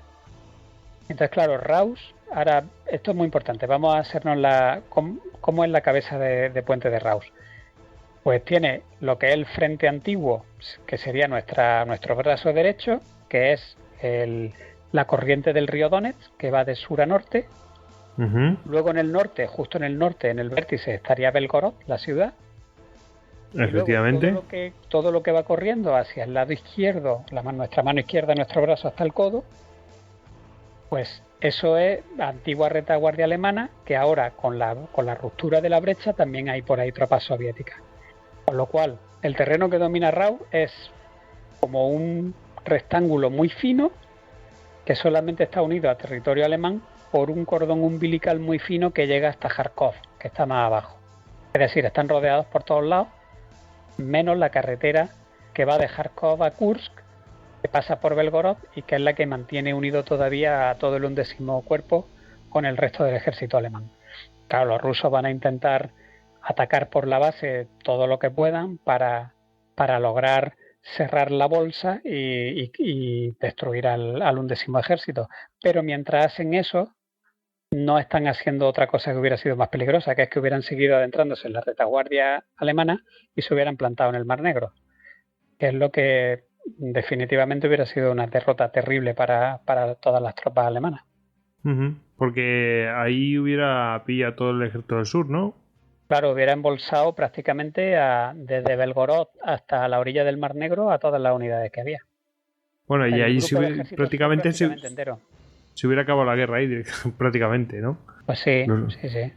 Entonces, claro, Raus, ahora, esto es muy importante, vamos a hacernos cómo es la cabeza de puente de Raus. Pues tiene lo que es el frente antiguo, que sería nuestro brazo derecho, que es la corriente del río Donetsk, que va de sur a norte. Luego en el norte, justo en el norte, en el vértice, estaría Belgorod, la ciudad. Efectivamente. Y luego todo lo que va corriendo hacia el lado izquierdo, nuestra mano izquierda, nuestro brazo hasta el codo, pues eso es la antigua retaguardia alemana, que ahora con la ruptura de la brecha también hay por ahí tropas soviéticas. Con lo cual, el terreno que domina Raus es como un rectángulo muy fino que solamente está unido a territorio alemán por un cordón umbilical muy fino que llega hasta Kharkov, que está más abajo. Es decir, están rodeados por todos lados, menos la carretera que va de Kharkov a Kursk, que pasa por Belgorod y que es la que mantiene unido todavía a todo el 11º cuerpo con el resto del ejército alemán. Claro, los rusos van a intentar atacar por la base todo lo que puedan para lograr cerrar la bolsa y destruir al 11º ejército. Pero mientras hacen eso, no están haciendo otra cosa que hubiera sido más peligrosa, que es que hubieran seguido adentrándose en la retaguardia alemana y se hubieran plantado en el Mar Negro, que es lo que definitivamente hubiera sido una derrota terrible para todas las tropas alemanas. Porque ahí hubiera pillado todo el ejército del sur, ¿no? Claro, hubiera embolsado prácticamente desde Belgorod hasta la orilla del Mar Negro a todas las unidades que había. Bueno, y ahí prácticamente se hubiera acabado la guerra ahí prácticamente, ¿no? Pues sí, sí.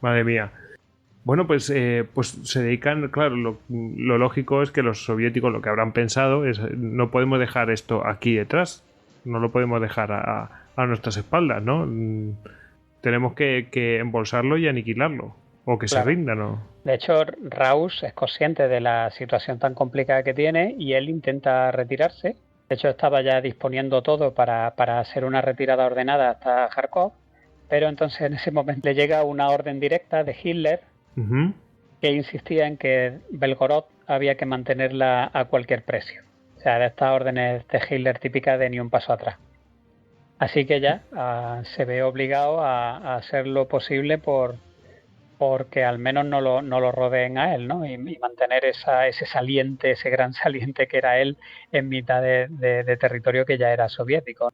Madre mía. Bueno, pues se dedican, claro, lo lógico es que los soviéticos lo que habrán pensado es no podemos dejar esto aquí detrás, no lo podemos dejar a nuestras espaldas, ¿no? tenemos que embolsarlo y aniquilarlo. O que se rinda, ¿no? De hecho, Raus es consciente de la situación tan complicada que tiene y él intenta retirarse. De hecho, estaba ya disponiendo todo para hacer una retirada ordenada hasta Kharkov, pero entonces en ese momento le llega una orden directa de Hitler que insistía en que Belgorod había que mantenerla a cualquier precio. O sea, de estas órdenes de Hitler típicas de ni un paso atrás. Así que ya se ve obligado a hacer lo posible porque al menos no lo rodeen a él, ¿no? Y mantener ese saliente, ese gran saliente que era él en mitad de territorio que ya era soviético.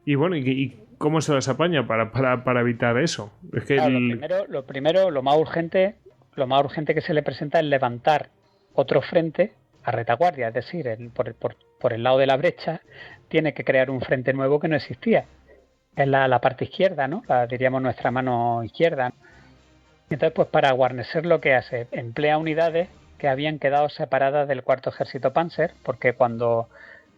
Y bueno, ¿y cómo se las apaña para evitar eso? Es que claro, lo primero, lo más urgente que se le presenta es levantar otro frente a retaguardia, es decir, por el lado de la brecha tiene que crear un frente nuevo que no existía. Es la parte izquierda, ¿no? Diríamos nuestra mano izquierda, ¿no? Entonces, pues para guarnecer lo que hace, emplea unidades que habían quedado separadas del cuarto ejército Panzer, porque cuando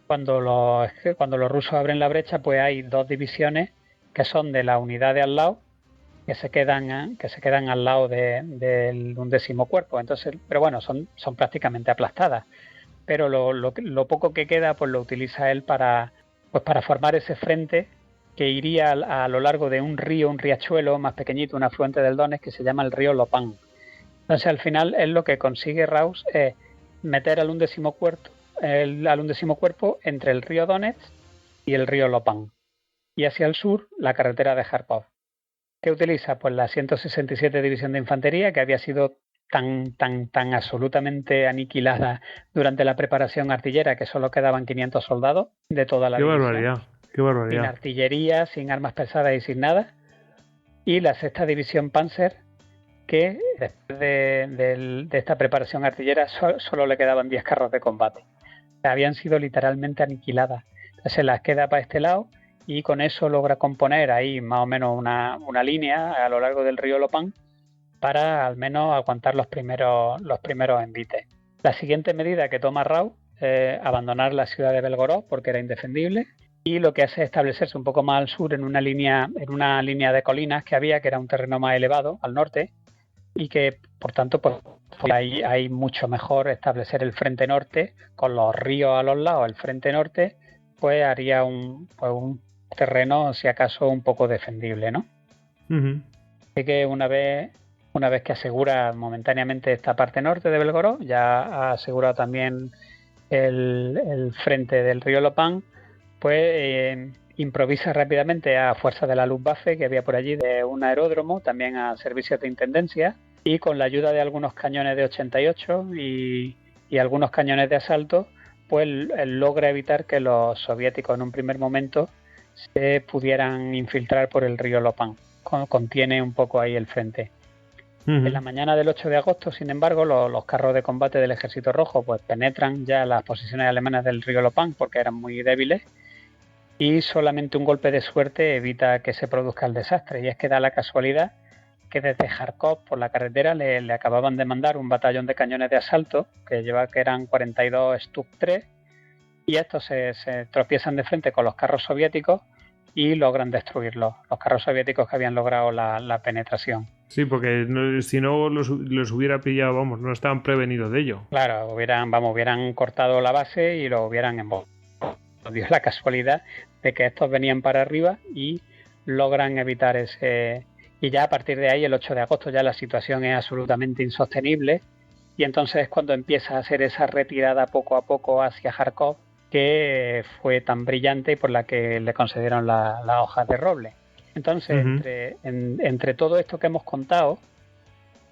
los rusos abren la brecha, pues hay dos divisiones que son de la unidad de al lado, que se quedan al lado del 11º cuerpo. Entonces, pero bueno, son prácticamente aplastadas. Pero lo poco que queda, pues lo utiliza él para formar ese frente que iría a lo largo de un río, un riachuelo más pequeñito, un afluente del Donetsk que se llama el río Lopan. Entonces al final es lo que consigue Raus es meter al 11º cuerpo entre el río Donetsk y el río Lopan. Y hacia el sur la carretera de Kharkov. ¿Qué utiliza? Pues la 167 División de Infantería, que había sido tan absolutamente aniquilada durante la preparación artillera que solo quedaban 500 soldados de toda la división. Qué barbaridad. Sin artillería, sin armas pesadas y sin nada. Y la 6ª División Panzer, que después de esta preparación artillera solo le quedaban 10 carros de combate. Habían sido literalmente aniquiladas. Entonces se las queda para este lado y con eso logra componer ahí más o menos una línea a lo largo del río Lopan para al menos aguantar los primeros envites. La siguiente medida que toma Raus es abandonar la ciudad de Belgorod porque era indefendible. Y lo que hace es establecerse un poco más al sur en una línea de colinas que era un terreno más elevado al norte y que por tanto pues hay mucho mejor establecer el frente norte con los ríos a los lados. El frente norte pues haría un terreno si acaso un poco defendible, ¿no? Así que una vez que asegura momentáneamente esta parte norte de Belgorod, ya ha asegurado también el frente del río Lopan, pues improvisa rápidamente a fuerza de la Luftwaffe que había por allí de un aeródromo, también a servicios de intendencia, y con la ayuda de algunos cañones de 88 y algunos cañones de asalto, pues él logra evitar que los soviéticos en un primer momento se pudieran infiltrar por el río Lopan. Contiene un poco ahí el frente. En la mañana del 8 de agosto, sin embargo, los carros de combate del Ejército Rojo pues penetran ya las posiciones alemanas del río Lopan porque eran muy débiles y solamente un golpe de suerte evita que se produzca el desastre, y es que da la casualidad que desde Kharkov por la carretera le acababan de mandar un batallón de cañones de asalto que eran 42 Stuk 3 y estos se tropiezan de frente con los carros soviéticos y logran destruirlos, los carros soviéticos que habían logrado la penetración. Sí, porque si no los hubiera pillado, vamos, no estaban prevenidos de ello. Claro, hubieran cortado la base y lo hubieran emboscado. Dio la casualidad de que estos venían para arriba y logran evitar ese... Y ya a partir de ahí, el 8 de agosto, ya la situación es absolutamente insostenible y entonces es cuando empieza a hacer esa retirada poco a poco hacia Kharkov que fue tan brillante y por la que le concedieron las hojas de roble. Entonces, entre todo esto que hemos contado,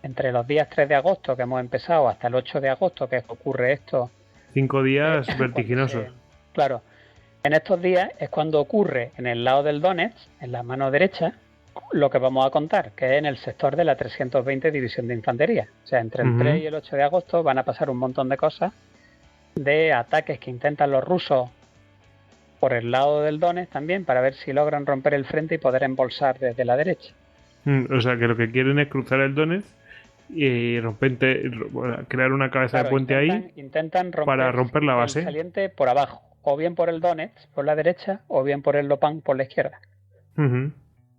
entre los días 3 de agosto que hemos empezado hasta el 8 de agosto que ocurre esto... 5 días vertiginosos. Claro. En estos días es cuando ocurre en el lado del Donetsk, en la mano derecha, lo que vamos a contar, que es en el sector de la 320 División de Infantería. O sea, entre el 3 y el 8 de agosto van a pasar un montón de cosas, de ataques que intentan los rusos por el lado del Donetsk también, para ver si logran romper el frente y poder embolsar desde la derecha. O sea, que lo que quieren es cruzar el Donetsk y crear una cabeza de puente intentan romper para romper la base. El saliente por abajo, o bien por el Donetsk por la derecha, o bien por el Lopan por la izquierda.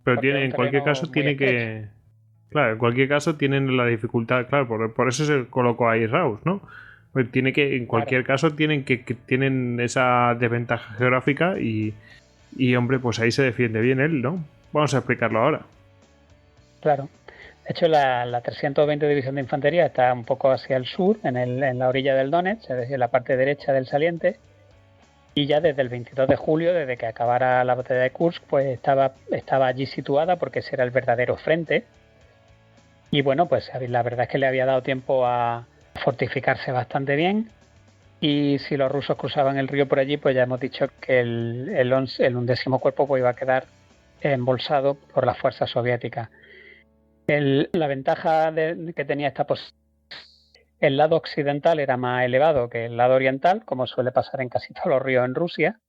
Pero porque es tiene, un en cualquier terreno caso muy tiene estrecho. que... Claro, en cualquier caso tienen la dificultad, claro, por eso se colocó ahí Raus, ¿no? Pues tiene que, en Claro, cualquier caso, que tienen esa desventaja geográfica y, hombre, pues ahí se defiende bien él, ¿no? Vamos a explicarlo ahora. claro. De hecho, la 320 División de Infantería está un poco hacia el sur, en la orilla del Donetsk, es decir, en la parte derecha del saliente. Y ya desde el 22 de julio, desde que acabara la batalla de Kursk, pues estaba allí situada porque ese era el verdadero frente. Y bueno, pues la verdad es que le había dado tiempo a fortificarse bastante bien. Y si los rusos cruzaban el río por allí, pues ya hemos dicho que el 11º cuerpo pues iba a quedar embolsado por las fuerzas soviéticas. La ventaja que tenía esta posición, el lado occidental era más elevado que el lado oriental, como suele pasar en casi todos los ríos en Rusia.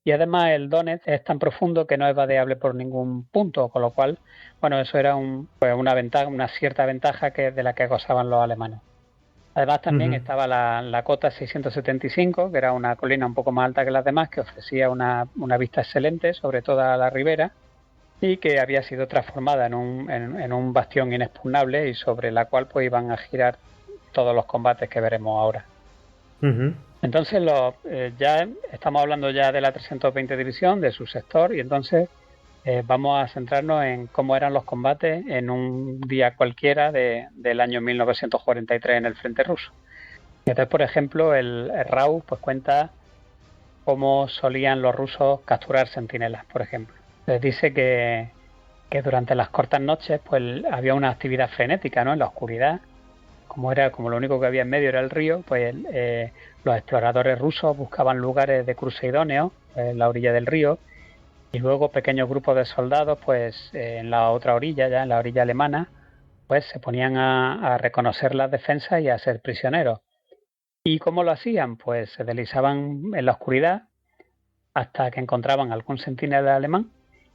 Y además el Donetsk es tan profundo que no es vadeable por ningún punto, con lo cual, bueno, eso era pues una ventaja, una cierta ventaja de la que gozaban los alemanes. Además también Ujú. estaba la cota 675, que era una colina un poco más alta que las demás, que ofrecía una vista excelente sobre toda la ribera y que había sido transformada en un bastión inexpugnable y sobre la cual pues iban a girar todos los combates que veremos ahora. Ujú. Entonces ya estamos hablando ya de la 320 División, de su sector, y entonces vamos a centrarnos en cómo eran los combates en un día cualquiera del año 1943 en el frente ruso. Entonces, por ejemplo, el RAU pues cuenta cómo solían los rusos capturar centinelas, por ejemplo. Les dice que durante las cortas noches pues había una actividad frenética, ¿no? En la oscuridad, como lo único que había en medio era el río, pues los exploradores rusos buscaban lugares de cruce idóneos en la orilla del río y luego pequeños grupos de soldados pues en la otra orilla, ya en la orilla alemana, pues se ponían a reconocer las defensas y a ser prisioneros. ¿Y cómo lo hacían? Pues se deslizaban en la oscuridad hasta que encontraban algún centinela alemán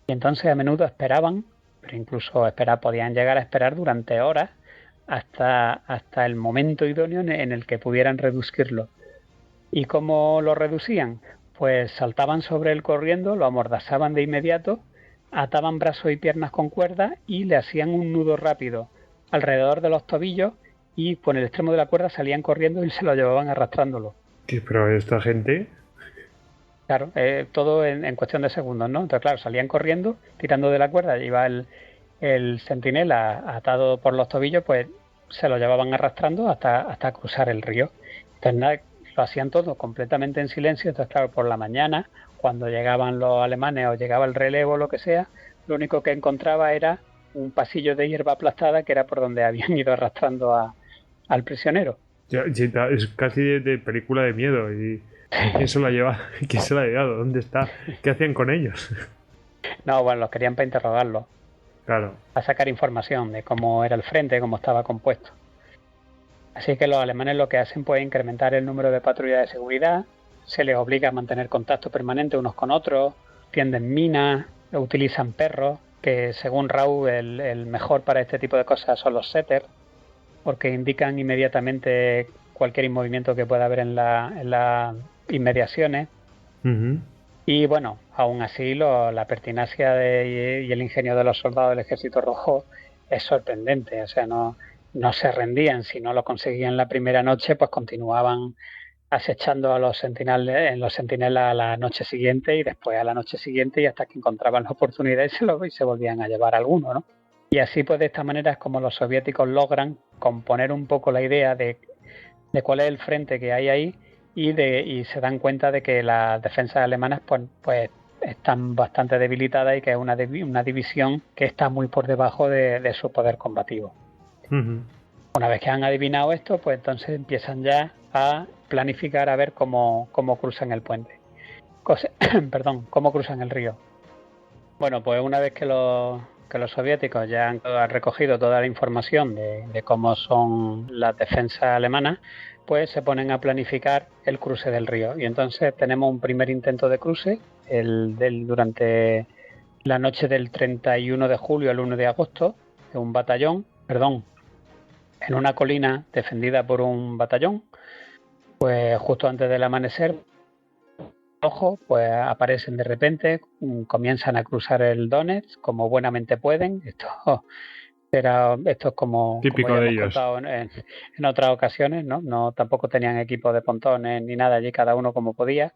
y entonces a menudo esperaban, pero incluso podían llegar a esperar durante horas hasta el momento idóneo en el que pudieran reducirlo. ¿Y cómo lo reducían? Pues saltaban sobre él corriendo, lo amordazaban de inmediato, ataban brazos y piernas con cuerda y le hacían un nudo rápido alrededor de los tobillos y con el extremo de la cuerda salían corriendo y se lo llevaban arrastrándolo. Pero esta gente... Claro, todo en cuestión de segundos, ¿no? Entonces, claro, salían corriendo, tirando de la cuerda, iba el centinela atado por los tobillos, pues se lo llevaban arrastrando hasta cruzar el río. Entonces, nada, lo hacían todo completamente en silencio. Entonces, claro, por la mañana, cuando llegaban los alemanes o llegaba el relevo o lo que sea, lo único que encontraba era un pasillo de hierba aplastada que era por donde habían ido arrastrando al prisionero. Es casi de película de miedo. ¿Y quién se lo ha llevado? ¿Quién se lo ha llevado? ¿Dónde está? ¿Qué hacían con ellos? No, bueno, los querían para interrogarlo, Claro. a sacar información de cómo era el frente, cómo estaba compuesto. Así que los alemanes lo que hacen pues incrementar el número de patrullas de seguridad, se les obliga a mantener contacto permanente unos con otros, tienden minas, utilizan perros, que según Raúl el mejor para este tipo de cosas son los setters, porque indican inmediatamente cualquier movimiento que pueda haber en las inmediaciones. Ujú. Y bueno, aún así la pertinacia y el ingenio de los soldados del Ejército Rojo es sorprendente. O sea, no se rendían. Si no lo conseguían la primera noche, pues continuaban acechando a los centinelas a la noche siguiente y después a la noche siguiente y hasta que encontraban la oportunidad y se volvían a llevar alguno, ¿no? Y así pues de esta manera es como los soviéticos logran componer un poco la idea de cuál es el frente que hay ahí y se dan cuenta de que las defensas alemanas pues están bastante debilitadas y que es una división que está muy por debajo de su poder combativo. Ujú. Una vez que han adivinado esto, pues entonces empiezan ya a planificar a ver cómo cruzan el puente. Perdón, cómo cruzan el río. Bueno, pues una vez que los soviéticos ya han recogido toda la información de cómo son las defensas alemanas, pues se ponen a planificar el cruce del río. Y entonces tenemos un primer intento de cruce durante la noche del 31 de julio al 1 de agosto, de un batallón, perdón, en una colina defendida por un batallón, pues justo antes del amanecer ojo, pues aparecen de repente, comienzan a cruzar el Donetsk como buenamente pueden. Esto es como Típico ya de hemos ellos. contado en otras ocasiones, ¿no? No, tampoco tenían equipo de pontones ni nada allí, cada uno como podía.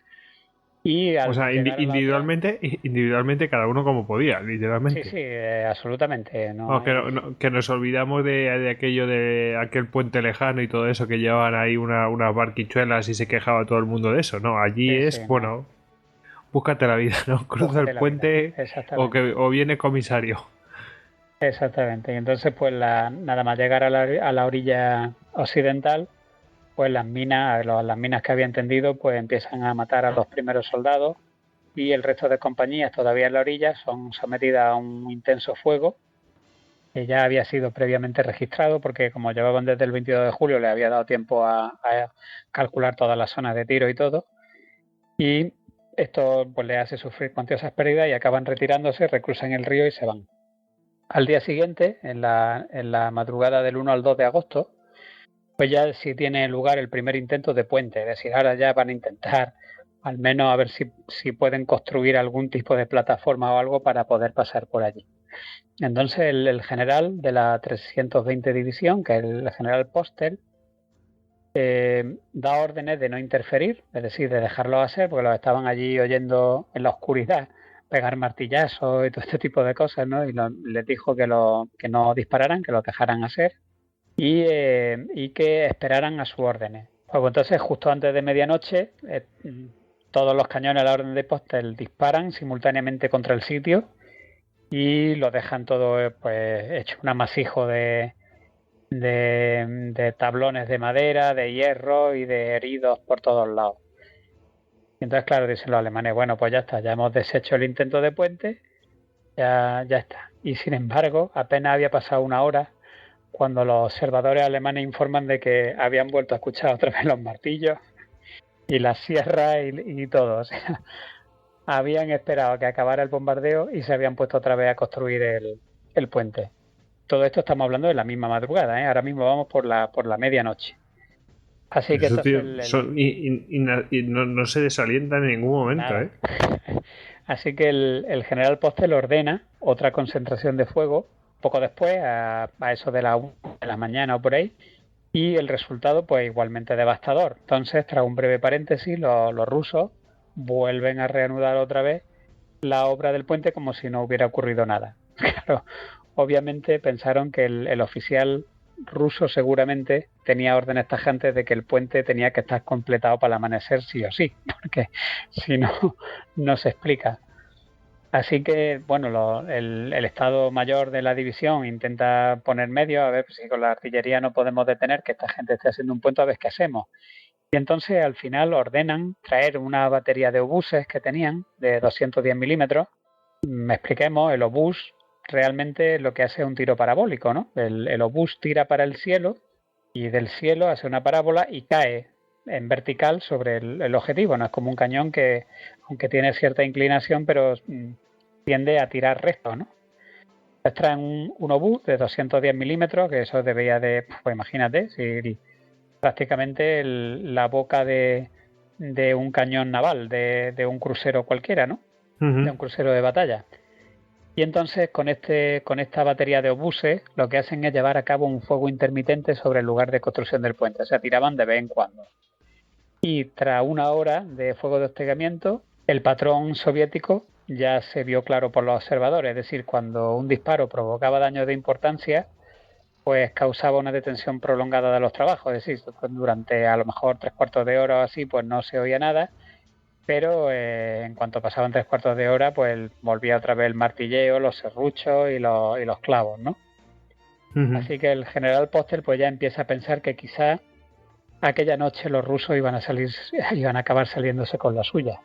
Y O al sea, llegar a la otra, individualmente cada uno como podía, sí, sí, literalmente. absolutamente, no Vamos, hay, que nos olvidamos de aquello de aquel puente lejano y todo eso, que llevaban ahí unas barquichuelas y se quejaba todo el mundo de eso. No, allí sí, es, sí, no, bueno, búscate la vida, ¿no? Cruza el búscate la vida, puente exactamente. o viene comisario. Exactamente. Y entonces, pues nada más llegar a la orilla occidental, pues las minas que habían tendido, pues empiezan a matar a los primeros soldados y el resto de compañías todavía en la orilla son sometidas a un intenso fuego que ya había sido previamente registrado porque como llevaban desde el 22 de julio le había dado tiempo a calcular todas las zonas de tiro y todo. Y esto pues le hace sufrir cuantiosas pérdidas y acaban retirándose, recruzan el río y se van. Al día siguiente, en la madrugada del 1 al 2 de agosto, pues ya sí tiene lugar el primer intento de puente, es decir, ahora ya van a intentar al menos a ver si pueden construir algún tipo de plataforma o algo para poder pasar por allí. Entonces el general de la 320 División, que es el general Postel, da órdenes de no interferir, es decir, de dejarlos hacer, porque los estaban allí oyendo en la oscuridad pegar martillazos y todo este tipo de cosas, ¿no? Y les dijo que no dispararan, que los dejaran hacer y que esperaran a sus órdenes. Pues entonces, justo antes de medianoche, todos los cañones a la orden de Postel disparan simultáneamente contra el sitio y lo dejan todo pues hecho un amasijo de tablones de madera, de hierro y de heridos por todos lados. Y entonces, claro, dicen los alemanes, bueno, pues ya está, ya hemos deshecho el intento de puente, ya está. Y sin embargo, apenas había pasado una hora cuando los observadores alemanes informan de que habían vuelto a escuchar otra vez los martillos y las sierras y todo. O sea, habían esperado que acabara el bombardeo y se habían puesto otra vez a construir el puente. Todo esto estamos hablando de la misma madrugada, ¿eh? Ahora mismo vamos por la medianoche. Así Pero que esos entonces tíos son, y no se desalientan en ningún momento, nada. ¿eh? Así que el general Postel ordena otra concentración de fuego poco después, a eso de de la mañana o por ahí, y el resultado pues igualmente devastador. Entonces, tras un breve paréntesis, los rusos vuelven a reanudar otra vez la obra del puente como si no hubiera ocurrido nada. Claro, obviamente pensaron que el oficial ruso seguramente tenía órdenes tajantes de que el puente tenía que estar completado para el amanecer sí o sí, porque si no, no se explica. Así que, bueno, el Estado Mayor de la división intenta poner medio a ver si con la artillería no podemos detener que esta gente esté haciendo un puente, a ver qué hacemos. Y entonces al final ordenan traer una batería de obuses que tenían de 210 milímetros. Me expliquemos, el obús realmente lo que hace es un tiro parabólico, ¿no? El obús tira para el cielo y del cielo hace una parábola y cae en vertical sobre el objetivo. No es como un cañón que, aunque tiene cierta inclinación, pero tiende a tirar recto, ¿no? Entonces traen un obús de 210 milímetros, que eso debería de, pues imagínate, si prácticamente la boca de un cañón naval, de un crucero cualquiera, ¿no? De un crucero de batalla. Y entonces con esta batería de obuses lo que hacen es llevar a cabo un fuego intermitente sobre el lugar de construcción del puente. O sea, tiraban de vez en cuando. Y tras una hora de fuego de hostigamiento, el patrón soviético ya se vio claro por los observadores. Es decir, cuando un disparo provocaba daños de importancia, pues causaba una detención prolongada de los trabajos. Es decir, durante a lo mejor 3/4 de hora o así, pues no se oía nada. Pero en cuanto pasaban 3/4 de hora, pues volvía otra vez el martilleo, los serruchos y los clavos, ¿no? Así que el general Postel pues ya empieza a pensar que quizá aquella noche los rusos iban a acabar saliéndose con la suya.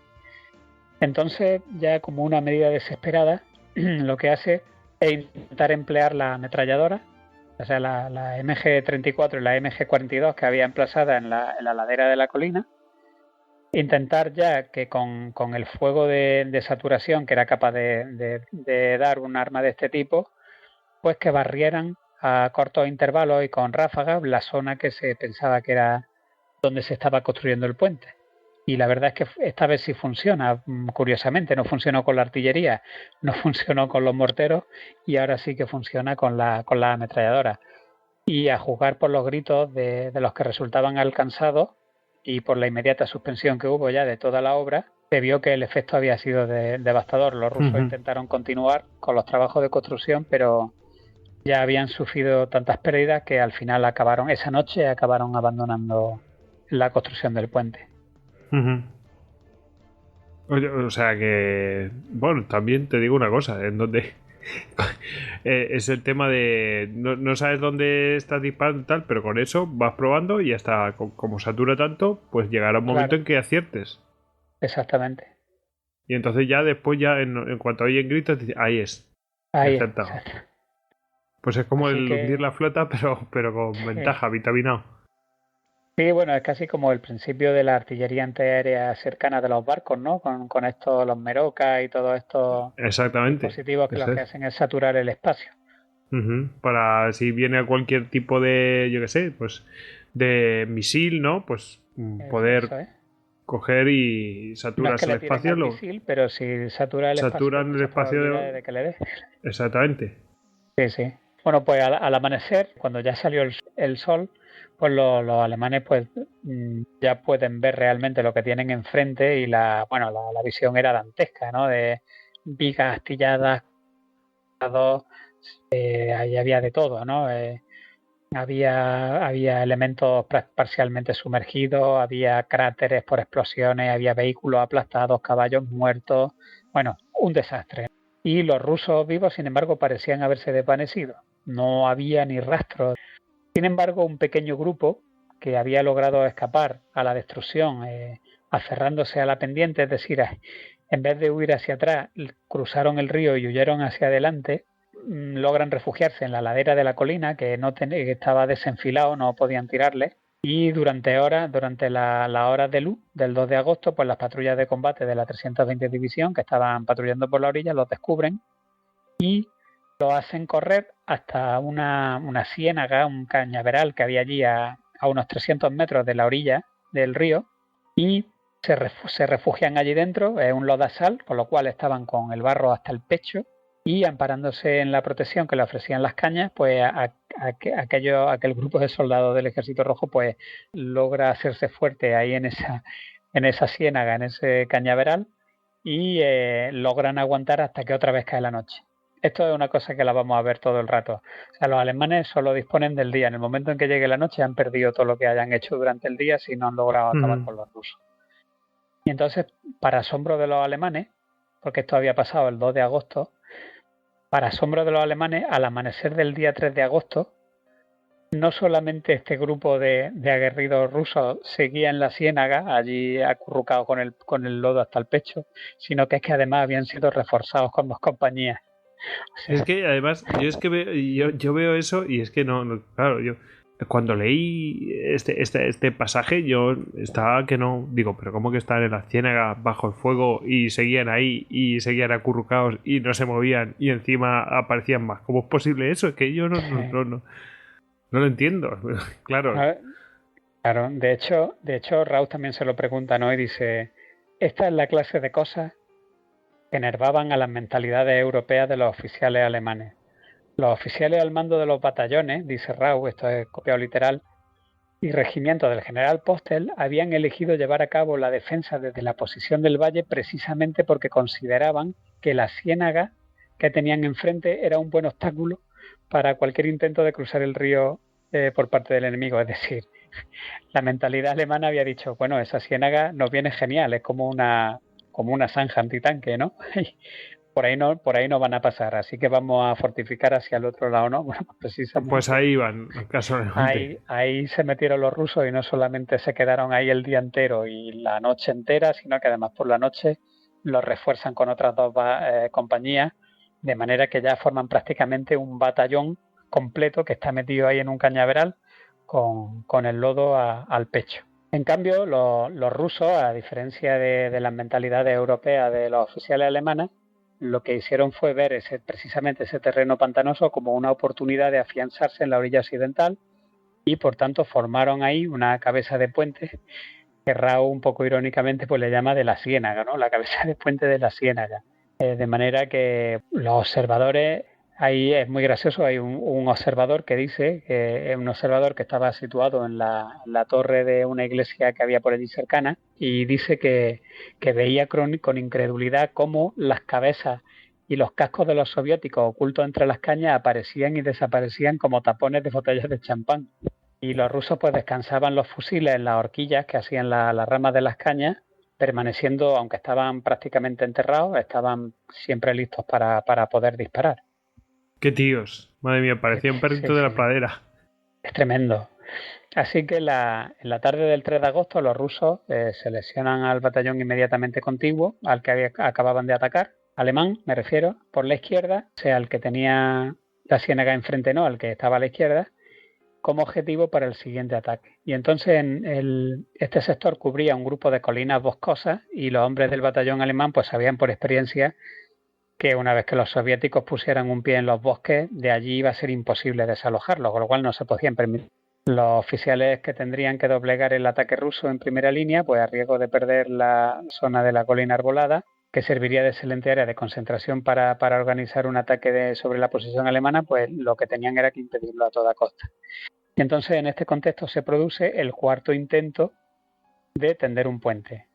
Entonces, ya como una medida desesperada, lo que hace es intentar emplear la ametralladora, o sea, la MG-34 y la MG-42 que había emplazada en la ladera de la colina, intentar ya que con el fuego de saturación que era capaz de dar un arma de este tipo, pues que barrieran a cortos intervalos y con ráfagas la zona que se pensaba que era donde se estaba construyendo el puente. Y la verdad es que esta vez sí funciona, curiosamente. No funcionó con la artillería, no funcionó con los morteros y ahora sí que funciona con la ametralladora. Y a juzgar por los gritos de los que resultaban alcanzados y por la inmediata suspensión que hubo ya de toda la obra, se vio que el efecto había sido devastador. Los rusos intentaron continuar con los trabajos de construcción, pero ya habían sufrido tantas pérdidas que al final esa noche acabaron abandonando la construcción del puente. Oye, o sea que, bueno, también te digo una cosa, en donde es el tema de no sabes dónde estás disparando y tal, pero con eso vas probando y hasta como satura tanto, pues llegará un momento en que aciertes. Exactamente. Y entonces ya después, ya en cuanto oyen gritos, dices, ahí es. Ahí, Acertado. Pues es como así el hundir la flota, pero con ventaja, vitaminado. Sí, bueno, es casi como el principio de la artillería antiaérea cercana de los barcos, ¿no? Con estos, los Meroca y todos estos dispositivos que lo que hacen es saturar el espacio. Para si viene a cualquier tipo de, yo qué sé, pues de misil, ¿no? Pues poder coger y saturas no es que el espacio. Misil, pero si satura el saturan el espacio de que le dé. Exactamente. Sí, sí. Bueno, pues al amanecer, cuando ya salió el sol, pues los alemanes pues ya pueden ver realmente lo que tienen enfrente y la visión era dantesca, ¿no? De vigas astilladas, ahí había de todo, ¿no? Había elementos parcialmente sumergidos, había cráteres por explosiones, había vehículos aplastados, caballos muertos, bueno, un desastre. Y los rusos vivos, sin embargo, parecían haberse desvanecido. No había ni rastro. Sin embargo, un pequeño grupo que había logrado escapar a la destrucción, aferrándose a la pendiente, es decir, en vez de huir hacia atrás, cruzaron el río y huyeron hacia adelante, logran refugiarse en la ladera de la colina, que estaba desenfilado, no podían tirarle. Y durante las horas de luz del 2 de agosto, pues las patrullas de combate de la 320 División, que estaban patrullando por la orilla, los descubren y lo hacen correr hasta una ciénaga, un cañaveral que había allí a unos 300 metros de la orilla del río, y se refugian allí dentro, es un lodazal, con lo cual estaban con el barro hasta el pecho, y amparándose en la protección que le ofrecían las cañas, pues aquel grupo de soldados del Ejército Rojo pues logra hacerse fuerte ahí en esa ciénaga, en ese cañaveral, y logran aguantar hasta que otra vez cae la noche. Esto es una cosa que la vamos a ver todo el rato. O sea, los alemanes solo disponen del día. En el momento en que llegue la noche han perdido todo lo que hayan hecho durante el día si no han logrado acabar con los rusos. Y entonces, para asombro de los alemanes, porque esto había pasado el 2 de agosto, para asombro de los alemanes, al amanecer del día 3 de agosto, no solamente este grupo de aguerridos rusos seguía en la ciénaga, allí acurrucado con el lodo hasta el pecho, sino que es que además habían sido reforzados con 2 compañías. Es que además, yo veo eso y es que claro, yo cuando leí este pasaje, yo estaba que no, digo, pero ¿cómo que están en la ciénaga bajo el fuego y seguían ahí y seguían acurrucados y no se movían y encima aparecían más? ¿Cómo es posible eso? Es que yo no lo entiendo. Claro. Claro, de hecho, Raúl también se lo pregunta, ¿no? Y dice, esta es la clase de cosas que enervaban a las mentalidades europeas de los oficiales alemanes. Los oficiales al mando de los batallones, dice Raúl, esto es copiado literal, y regimientos del general Postel habían elegido llevar a cabo la defensa desde la posición del valle precisamente porque consideraban que la ciénaga que tenían enfrente era un buen obstáculo para cualquier intento de cruzar el río por parte del enemigo. Es decir, la mentalidad alemana había dicho, bueno, esa ciénaga nos viene genial, es como una zanja antitanque, ¿no? Por ahí no van a pasar, así que vamos a fortificar hacia el otro lado, ¿no? Bueno, precisamente. Pues ahí van, casualmente. Ahí se metieron los rusos y no solamente se quedaron ahí el día entero y la noche entera, sino que además por la noche los refuerzan con otras 2 compañías, de manera que ya forman prácticamente un batallón completo que está metido ahí en un cañaveral con el lodo al pecho. En cambio, los rusos, a diferencia de las mentalidades europeas de los oficiales alemanes, lo que hicieron fue ver precisamente ese terreno pantanoso como una oportunidad de afianzarse en la orilla occidental y por tanto formaron ahí una cabeza de puente que Rao un poco irónicamente pues le llama de la Ciénaga, ¿no? La cabeza del puente de la Ciénaga. De manera que los observadores, ahí es muy gracioso, hay un observador que dice, que es un observador que estaba situado en la torre de una iglesia que había por allí cercana, y dice que veía con incredulidad cómo las cabezas y los cascos de los soviéticos ocultos entre las cañas aparecían y desaparecían como tapones de botellas de champán. Y los rusos pues descansaban los fusiles en las horquillas que hacían las ramas de las cañas, permaneciendo, aunque estaban prácticamente enterrados, estaban siempre listos para poder disparar. ¡Qué tíos! Madre mía, parecía un perrito de la pradera. Es tremendo. Así que en la tarde del 3 de agosto los rusos seleccionan al batallón inmediatamente contiguo, al que acababan de atacar, alemán me refiero, por la izquierda, o sea, al que tenía la ciénaga enfrente, no, al que estaba a la izquierda, como objetivo para el siguiente ataque. Y entonces este sector cubría un grupo de colinas boscosas y los hombres del batallón alemán pues sabían por experiencia que una vez que los soviéticos pusieran un pie en los bosques, de allí iba a ser imposible desalojarlos, con lo cual no se podían permitir. Los oficiales que tendrían que doblegar el ataque ruso en primera línea, pues a riesgo de perder la zona de la colina arbolada, que serviría de excelente área de concentración para organizar un ataque sobre la posición alemana, pues lo que tenían era que impedirlo a toda costa. Y entonces en este contexto se produce el cuarto intento de tender un puente.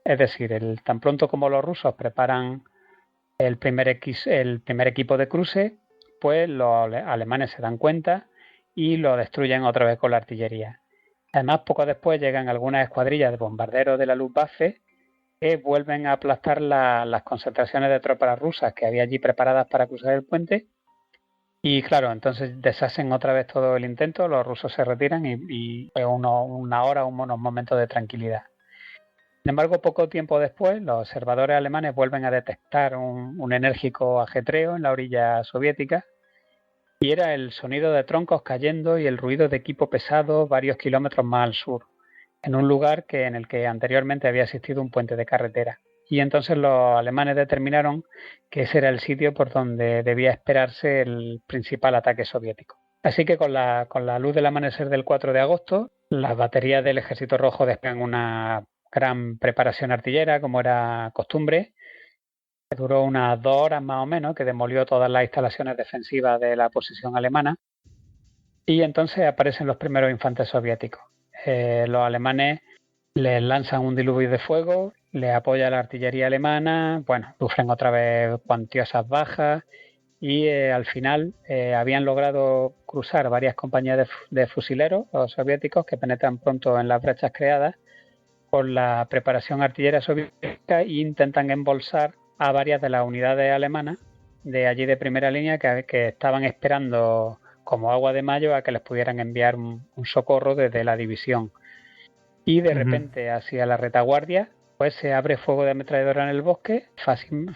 Es decir, tan pronto como los rusos preparan el primer equipo de cruce, pues los alemanes se dan cuenta y lo destruyen otra vez con la artillería. Además, poco después llegan algunas escuadrillas de bombarderos de la Luftwaffe que vuelven a aplastar las concentraciones de tropas rusas que había allí preparadas para cruzar el puente. Y claro, entonces deshacen otra vez todo el intento, los rusos se retiran y una hora, unos momentos de tranquilidad. Sin embargo, poco tiempo después, los observadores alemanes vuelven a detectar un enérgico ajetreo en la orilla soviética, y era el sonido de troncos cayendo y el ruido de equipo pesado varios kilómetros más al sur, en un lugar en el que anteriormente había existido un puente de carretera. Y entonces los alemanes determinaron que ese era el sitio por donde debía esperarse el principal ataque soviético. Así que con la luz del amanecer del 4 de agosto, las baterías del Ejército Rojo despegan una gran preparación artillera, como era costumbre, que duró unas 2 horas más o menos, que demolió todas las instalaciones defensivas de la posición alemana. Y entonces aparecen los primeros infantes soviéticos. Los alemanes les lanzan un diluvio de fuego, les apoya la artillería alemana, bueno, sufren otra vez cuantiosas bajas y al final habían logrado cruzar varias compañías de fusileros, los soviéticos, que penetran pronto en las brechas creadas por la preparación artillera soviética e intentan embolsar a varias de las unidades alemanas de allí de primera línea que estaban esperando como agua de mayo a que les pudieran enviar un socorro desde la división. Y de repente hacia la retaguardia pues se abre fuego de ametralladora en el bosque,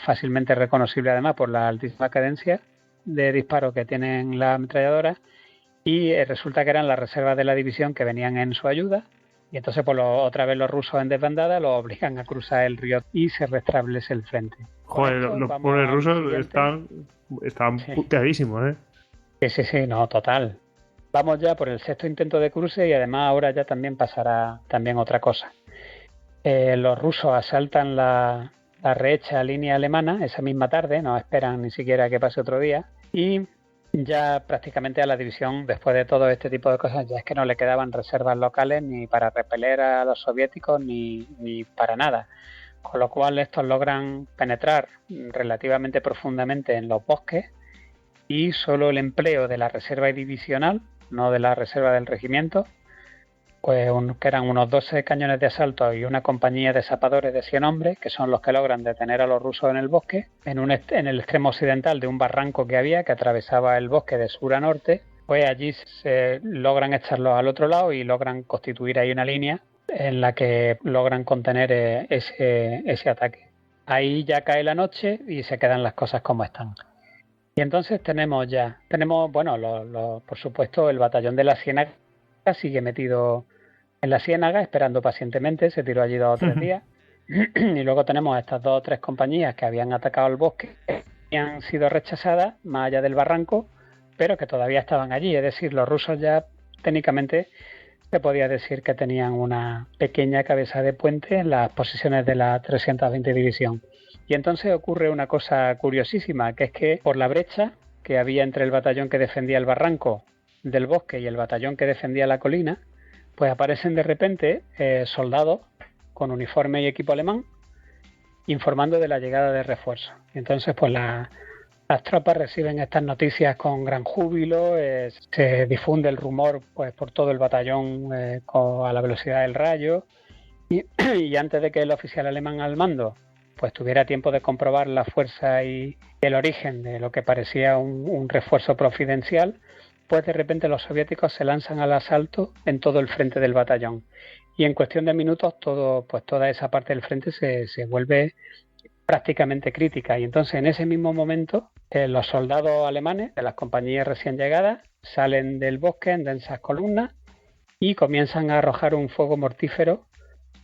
fácilmente reconocible además por la altísima cadencia de disparo que tienen las ametralladoras, y resulta que eran las reservas de la división que venían en su ayuda. Y entonces pues otra vez los rusos en desbandada los obligan a cruzar el río y se restablece el frente. Joder, los pobres rusos están puteadísimos, Sí, no, total. Vamos ya por el sexto intento de cruce y además ahora ya también pasará otra cosa. Los rusos asaltan la rehecha línea alemana esa misma tarde, no esperan ni siquiera que pase otro día, y ya prácticamente a la división, después de todo este tipo de cosas, ya es que no le quedaban reservas locales ni para repeler a los soviéticos ni para nada. Con lo cual estos logran penetrar relativamente profundamente en los bosques, y solo el empleo de la reserva divisional, no de la reserva del regimiento, pues que eran unos 12 cañones de asalto y una compañía de zapadores de 100 hombres, que son los que logran detener a los rusos en el bosque, en el extremo occidental de un barranco que había, que atravesaba el bosque de sur a norte. Pues allí se logran echarlos al otro lado y logran constituir ahí una línea en la que logran contener ese ataque. Ahí ya cae la noche y se quedan las cosas como están. Y entonces tenemos, bueno, por supuesto, el batallón de la Ciénaga sigue metido en la Ciénaga esperando pacientemente, se tiró allí 2 o 3 días. Y luego tenemos a estas 2 o 3 compañías que habían atacado el bosque y han sido rechazadas más allá del barranco, pero que todavía estaban allí. Es decir, los rusos ya técnicamente se podía decir que tenían una pequeña cabeza de puente en las posiciones de la 320 División. Y entonces ocurre una cosa curiosísima, que es que por la brecha que había entre el batallón que defendía el barranco del bosque y el batallón que defendía la colina, pues aparecen de repente soldados con uniforme y equipo alemán informando de la llegada de refuerzos. Y entonces pues las tropas reciben estas noticias con gran júbilo, se difunde el rumor pues por todo el batallón a la velocidad del rayo y antes de que el oficial alemán al mando pues tuviera tiempo de comprobar la fuerza y el origen de lo que parecía un refuerzo providencial, pues de repente los soviéticos se lanzan al asalto en todo el frente del batallón. Y en cuestión de minutos toda esa parte del frente se vuelve prácticamente crítica. Y entonces en ese mismo momento los soldados alemanes de las compañías recién llegadas salen del bosque en densas columnas y comienzan a arrojar un fuego mortífero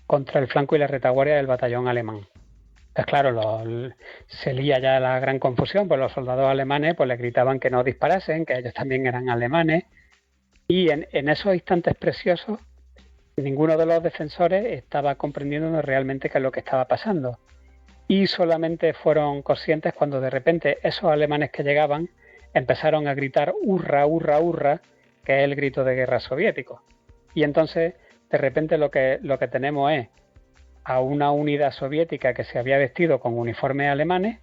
contra el flanco y la retaguardia del batallón alemán. Pues claro, se lía ya la gran confusión, pues los soldados alemanes pues le gritaban que no disparasen, que ellos también eran alemanes, y en esos instantes preciosos ninguno de los defensores estaba comprendiendo realmente qué es lo que estaba pasando, y solamente fueron conscientes cuando de repente esos alemanes que llegaban empezaron a gritar hurra, hurra, hurra, que es el grito de guerra soviético, y entonces de repente lo que tenemos es a una unidad soviética que se había vestido con uniformes alemanes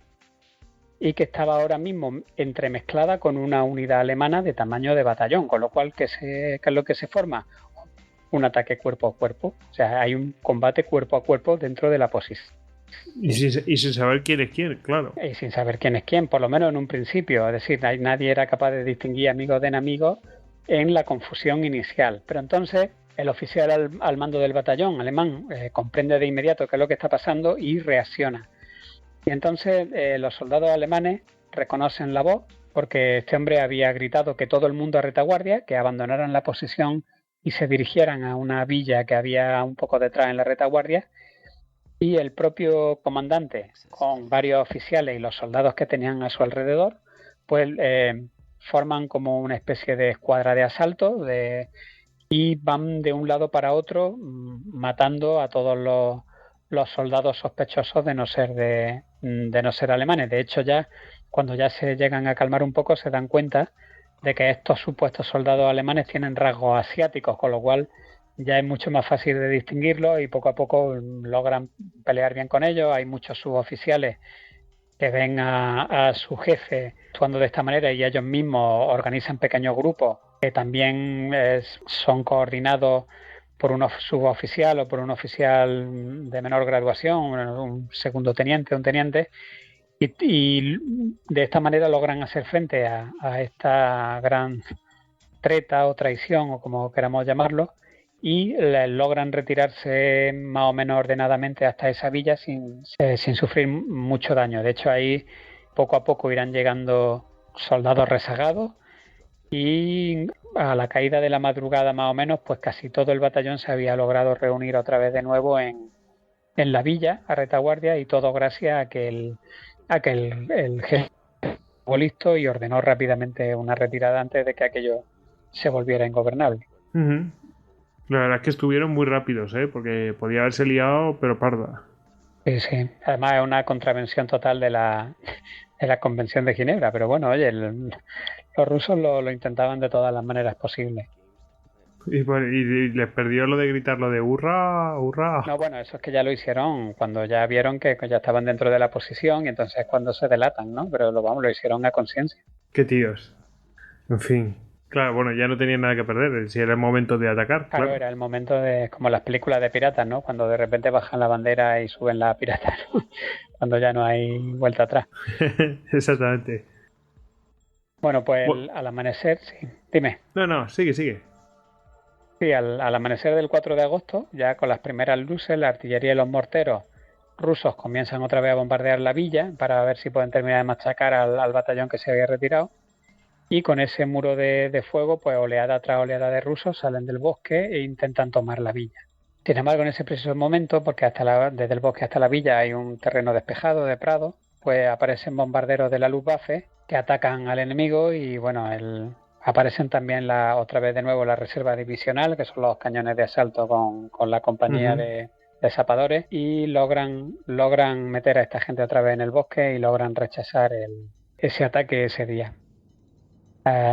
y que estaba ahora mismo entremezclada con una unidad alemana de tamaño de batallón, con lo cual, ¿qué es lo que se forma? Un ataque cuerpo a cuerpo, o sea, hay un combate cuerpo a cuerpo dentro de la posición. Y sin saber quién es quién, claro. Y sin saber quién es quién, por lo menos en un principio, es decir, nadie era capaz de distinguir amigos de enemigos en la confusión inicial, pero entonces el oficial al mando del batallón alemán comprende de inmediato qué es lo que está pasando y reacciona. Y entonces los soldados alemanes reconocen la voz porque este hombre había gritado que todo el mundo a retaguardia, que abandonaran la posición y se dirigieran a una villa que había un poco detrás en la retaguardia. Y el propio comandante, con varios oficiales y los soldados que tenían a su alrededor, pues forman como una especie de escuadra de asalto y van de un lado para otro matando a todos los soldados sospechosos de no ser alemanes. De hecho, ya cuando ya se llegan a calmar un poco se dan cuenta de que estos supuestos soldados alemanes tienen rasgos asiáticos, con lo cual ya es mucho más fácil de distinguirlos y poco a poco logran pelear bien con ellos. Hay muchos suboficiales que ven a su jefe actuando de esta manera y ellos mismos organizan pequeños grupos que también son coordinados por un suboficial o por un oficial de menor graduación, un segundo teniente, un teniente, y de esta manera logran hacer frente a esta gran treta o traición o como queramos llamarlo, y logran retirarse más o menos ordenadamente hasta esa villa sin sufrir mucho daño. De hecho, ahí poco a poco irán llegando soldados rezagados y a la caída de la madrugada más o menos, pues casi todo el batallón se había logrado reunir otra vez de nuevo en la villa, a retaguardia, y todo gracias a que el jefe estuvo listo y ordenó rápidamente una retirada antes de que aquello se volviera ingobernable. Uh-huh. La verdad es que estuvieron muy rápidos, porque podía haberse liado, pero parda. Sí. Además es una contravención total de la Convención de Ginebra, pero bueno, oye, los rusos lo intentaban de todas las maneras posibles. Y les perdió lo de gritar lo de hurra, hurra. No, bueno, eso es que ya lo hicieron cuando ya vieron que ya estaban dentro de la posición y entonces es cuando se delatan, ¿no? Pero lo hicieron a conciencia. Qué tíos. En fin. Claro, bueno, ya no tenían nada que perder, si era el momento de atacar. Claro, era el momento de, como las películas de piratas, ¿no? Cuando de repente bajan la bandera y suben la pirata, ¿no? Cuando ya no hay vuelta atrás. Exactamente. Bueno, pues al amanecer, sí. Dime. No, sigue. Sí, al amanecer del 4 de agosto, ya con las primeras luces, la artillería y los morteros rusos comienzan otra vez a bombardear la villa para ver si pueden terminar de machacar al batallón que se había retirado. Y con ese muro de fuego, pues oleada tras oleada de rusos salen del bosque e intentan tomar la villa. Sin embargo, en ese preciso momento, porque desde el bosque hasta la villa hay un terreno despejado de prado, pues aparecen bombarderos de la Luftwaffe que atacan al enemigo y bueno, aparecen también otra vez de nuevo la reserva divisional, que son los cañones de asalto con la compañía de zapadores, y logran meter a esta gente otra vez en el bosque y logran rechazar ese ataque ese día.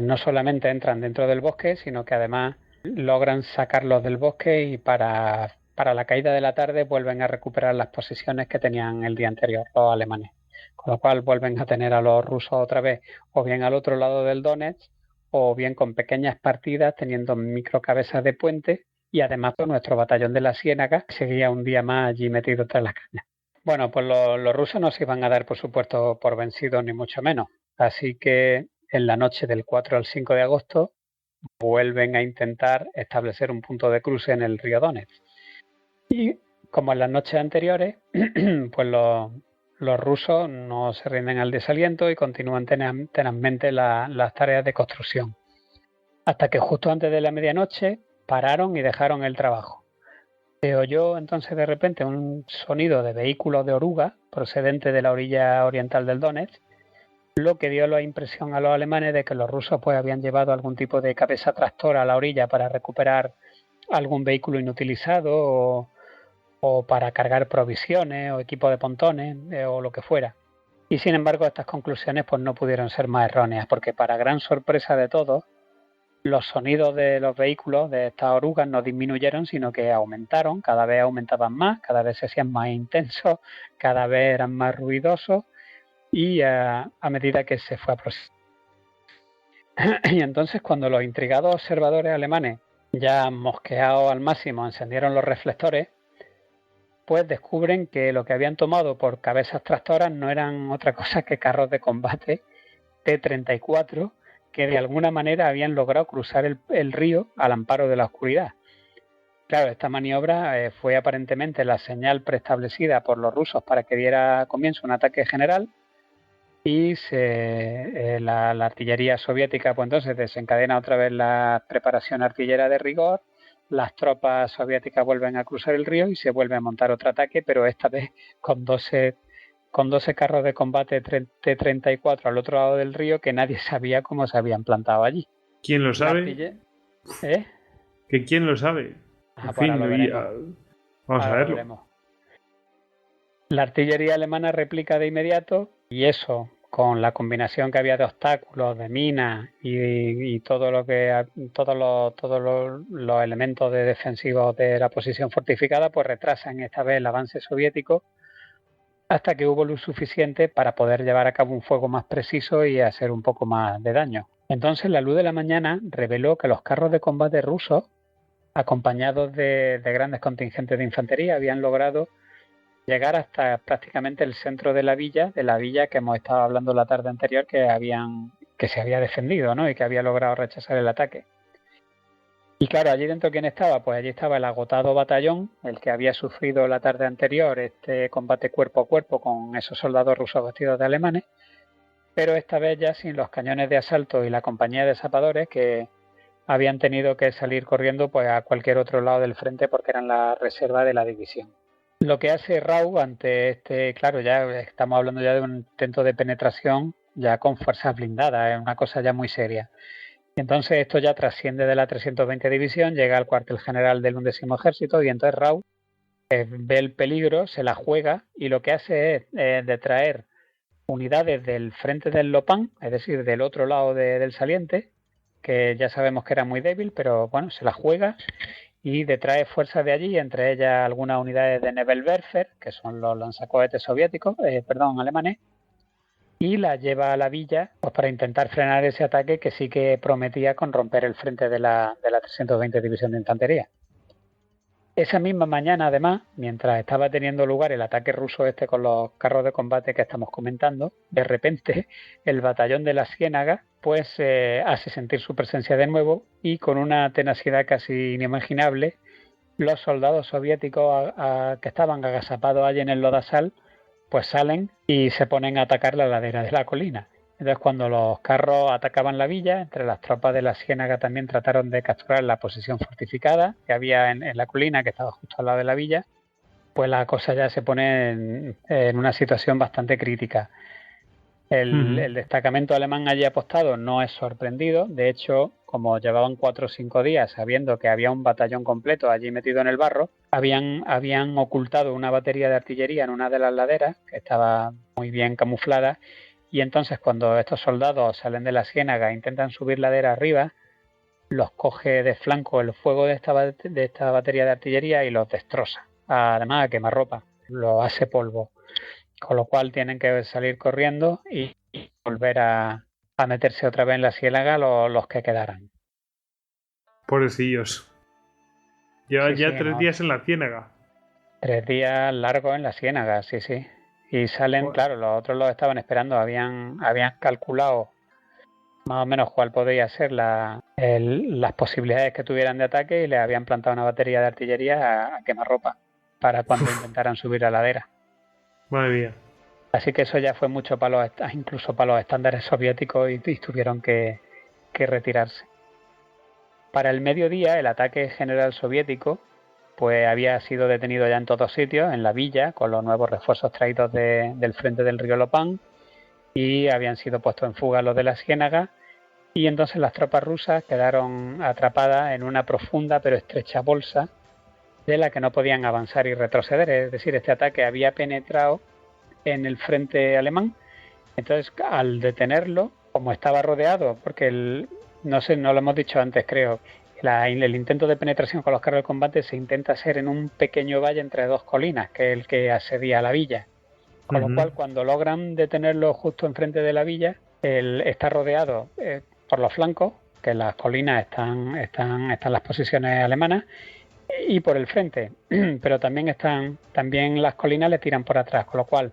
No solamente entran dentro del bosque, sino que además logran sacarlos del bosque y para la caída de la tarde vuelven a recuperar las posiciones que tenían el día anterior los alemanes. Con lo cual vuelven a tener a los rusos otra vez o bien al otro lado del Donetsk o bien con pequeñas partidas teniendo microcabezas de puente, y además pues, nuestro batallón de la Ciénaga seguía un día más allí metido tras las cañas. Bueno, pues los rusos no se iban a dar, por supuesto, por vencidos ni mucho menos. Así que en la noche del 4 al 5 de agosto vuelven a intentar establecer un punto de cruce en el río Donetsk. Y como en las noches anteriores, pues los rusos no se rinden al desaliento y continúan tenazmente las tareas de construcción. Hasta que justo antes de la medianoche pararon y dejaron el trabajo. Se oyó entonces de repente un sonido de vehículos de oruga procedente de la orilla oriental del Donetsk, lo que dio la impresión a los alemanes de que los rusos pues habían llevado algún tipo de cabeza tractora a la orilla para recuperar algún vehículo inutilizado o para cargar provisiones o equipo de pontones o lo que fuera. Y sin embargo estas conclusiones pues no pudieron ser más erróneas, porque para gran sorpresa de todos, los sonidos de los vehículos de estas orugas no disminuyeron, sino que aumentaron, cada vez aumentaban más, cada vez se hacían más intensos, cada vez eran más ruidosos, y a medida que se fue aproximando. Y entonces cuando los intrigados observadores alemanes, ya mosqueados al máximo, encendieron los reflectores, pues descubren que lo que habían tomado por cabezas tractoras no eran otra cosa que carros de combate T-34 que de alguna manera habían logrado cruzar el río al amparo de la oscuridad. Claro, esta maniobra fue aparentemente la señal preestablecida por los rusos para que diera comienzo un ataque general, y la artillería soviética pues entonces desencadena otra vez la preparación artillera de rigor, las tropas soviéticas vuelven a cruzar el río y se vuelve a montar otro ataque, pero esta vez con 12 carros de combate T-34 al otro lado del río que nadie sabía cómo se habían plantado allí. ¿Quién lo sabe? ¿Que quién lo sabe? En fin, vamos a verlo. La artillería alemana replica de inmediato, y eso, con la combinación que había de obstáculos, de minas y todos los elementos de defensivos de la posición fortificada, pues retrasan esta vez el avance soviético hasta que hubo luz suficiente para poder llevar a cabo un fuego más preciso y hacer un poco más de daño. Entonces la luz de la mañana reveló que los carros de combate rusos, acompañados de grandes contingentes de infantería, habían logrado llegar hasta prácticamente el centro de la villa que hemos estado hablando la tarde anterior, que se había defendido, ¿no? Y que había logrado rechazar el ataque. Y claro, allí dentro, ¿quién estaba? Pues allí estaba el agotado batallón, el que había sufrido la tarde anterior este combate cuerpo a cuerpo con esos soldados rusos vestidos de alemanes, pero esta vez ya sin los cañones de asalto y la compañía de zapadores, que habían tenido que salir corriendo pues a cualquier otro lado del frente porque eran la reserva de la división. Lo que hace Rau ante claro, ya estamos hablando ya de un intento de penetración ya con fuerzas blindadas, es una cosa ya muy seria. Entonces esto ya trasciende de la 320 División, llega al cuartel general del 11º Ejército, y entonces Rau ve el peligro, se la juega, y lo que hace es detraer unidades del frente del Lopán, es decir, del otro lado del saliente, que ya sabemos que era muy débil, pero bueno, se la juega y detrae fuerzas de allí, entre ellas algunas unidades de Nebelwerfer, que son los lanzacohetes soviéticos, alemanes, y las lleva a la villa pues para intentar frenar ese ataque que sí que prometía con romper el frente de la 320 División de Infantería. Esa misma mañana, además, mientras estaba teniendo lugar el ataque ruso con los carros de combate que estamos comentando, de repente el batallón de la Ciénaga pues hace sentir su presencia de nuevo, y con una tenacidad casi inimaginable los soldados soviéticos que estaban agazapados allí en el lodazal pues salen y se ponen a atacar la ladera de la colina. Entonces cuando los carros atacaban la villa, entre las tropas de la Ciénaga también trataron de capturar la posición fortificada que había en la colina, que estaba justo al lado de la villa, pues la cosa ya se pone en una situación bastante crítica. El destacamento alemán allí apostado no es sorprendido. De hecho, como llevaban 4 o 5 días sabiendo que había un batallón completo allí metido en el barro, habían ocultado una batería de artillería en una de las laderas que estaba muy bien camuflada, y entonces cuando estos soldados salen de la ciénaga e intentan subir ladera arriba, los coge de flanco el fuego de esta batería de artillería y los destroza. Además a quemarropa, lo hace polvo. Con lo cual tienen que salir corriendo y volver a meterse otra vez en la ciénaga los que quedaran. Pobrecillos. Llevan Sí, ya sí, 3 ¿no? días en la ciénaga. 3 días largos en la ciénaga, sí, sí. Y salen, claro, los otros los estaban esperando, habían calculado más o menos cuál podría ser las posibilidades que tuvieran de ataque, y les habían plantado una batería de artillería a quemarropa para cuando intentaran subir la ladera. Madre mía. Así que eso ya fue mucho incluso para los estándares soviéticos, y tuvieron que retirarse. Para el mediodía, el ataque general soviético pues había sido detenido ya en todos sitios, en la villa, con los nuevos refuerzos traídos del frente del río Lopán, y habían sido puestos en fuga los de la ciénaga, y entonces las tropas rusas quedaron atrapadas en una profunda pero estrecha bolsa de la que no podían avanzar y retroceder. Es decir, este ataque había penetrado en el frente alemán. Entonces, al detenerlo, como estaba rodeado, porque no sé, no lo hemos dicho antes, creo, el intento de penetración con los carros de combate se intenta hacer en un pequeño valle entre 2 colinas, que es el que asedia la villa. Con lo cual, cuando logran detenerlo justo enfrente de la villa, está rodeado por los flancos, que en las colinas están las posiciones alemanas, y por el frente, pero también las colinas le tiran por atrás, con lo cual,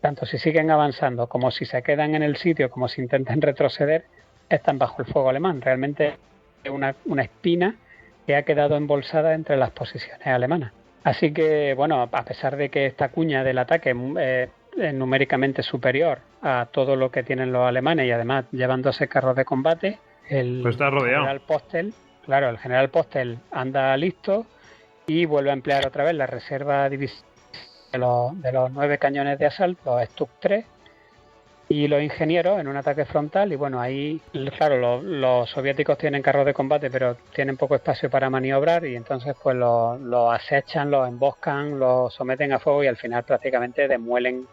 tanto si siguen avanzando como si se quedan en el sitio, como si intentan retroceder, están bajo el fuego alemán. Realmente es una espina que ha quedado embolsada entre las posiciones alemanas. Así que, bueno, a pesar de que esta cuña del ataque es numéricamente superior a todo lo que tienen los alemanes, y además llevándose carros de combate, Pues está rodeado. el general Postel anda listo y vuelve a emplear otra vez la reserva división de los 9 cañones de asalto, Stuck 3, y los ingenieros en un ataque frontal. Y bueno, ahí, claro, los soviéticos tienen carros de combate, pero tienen poco espacio para maniobrar, y entonces pues los acechan, los emboscan, los someten a fuego, y al final prácticamente demuelen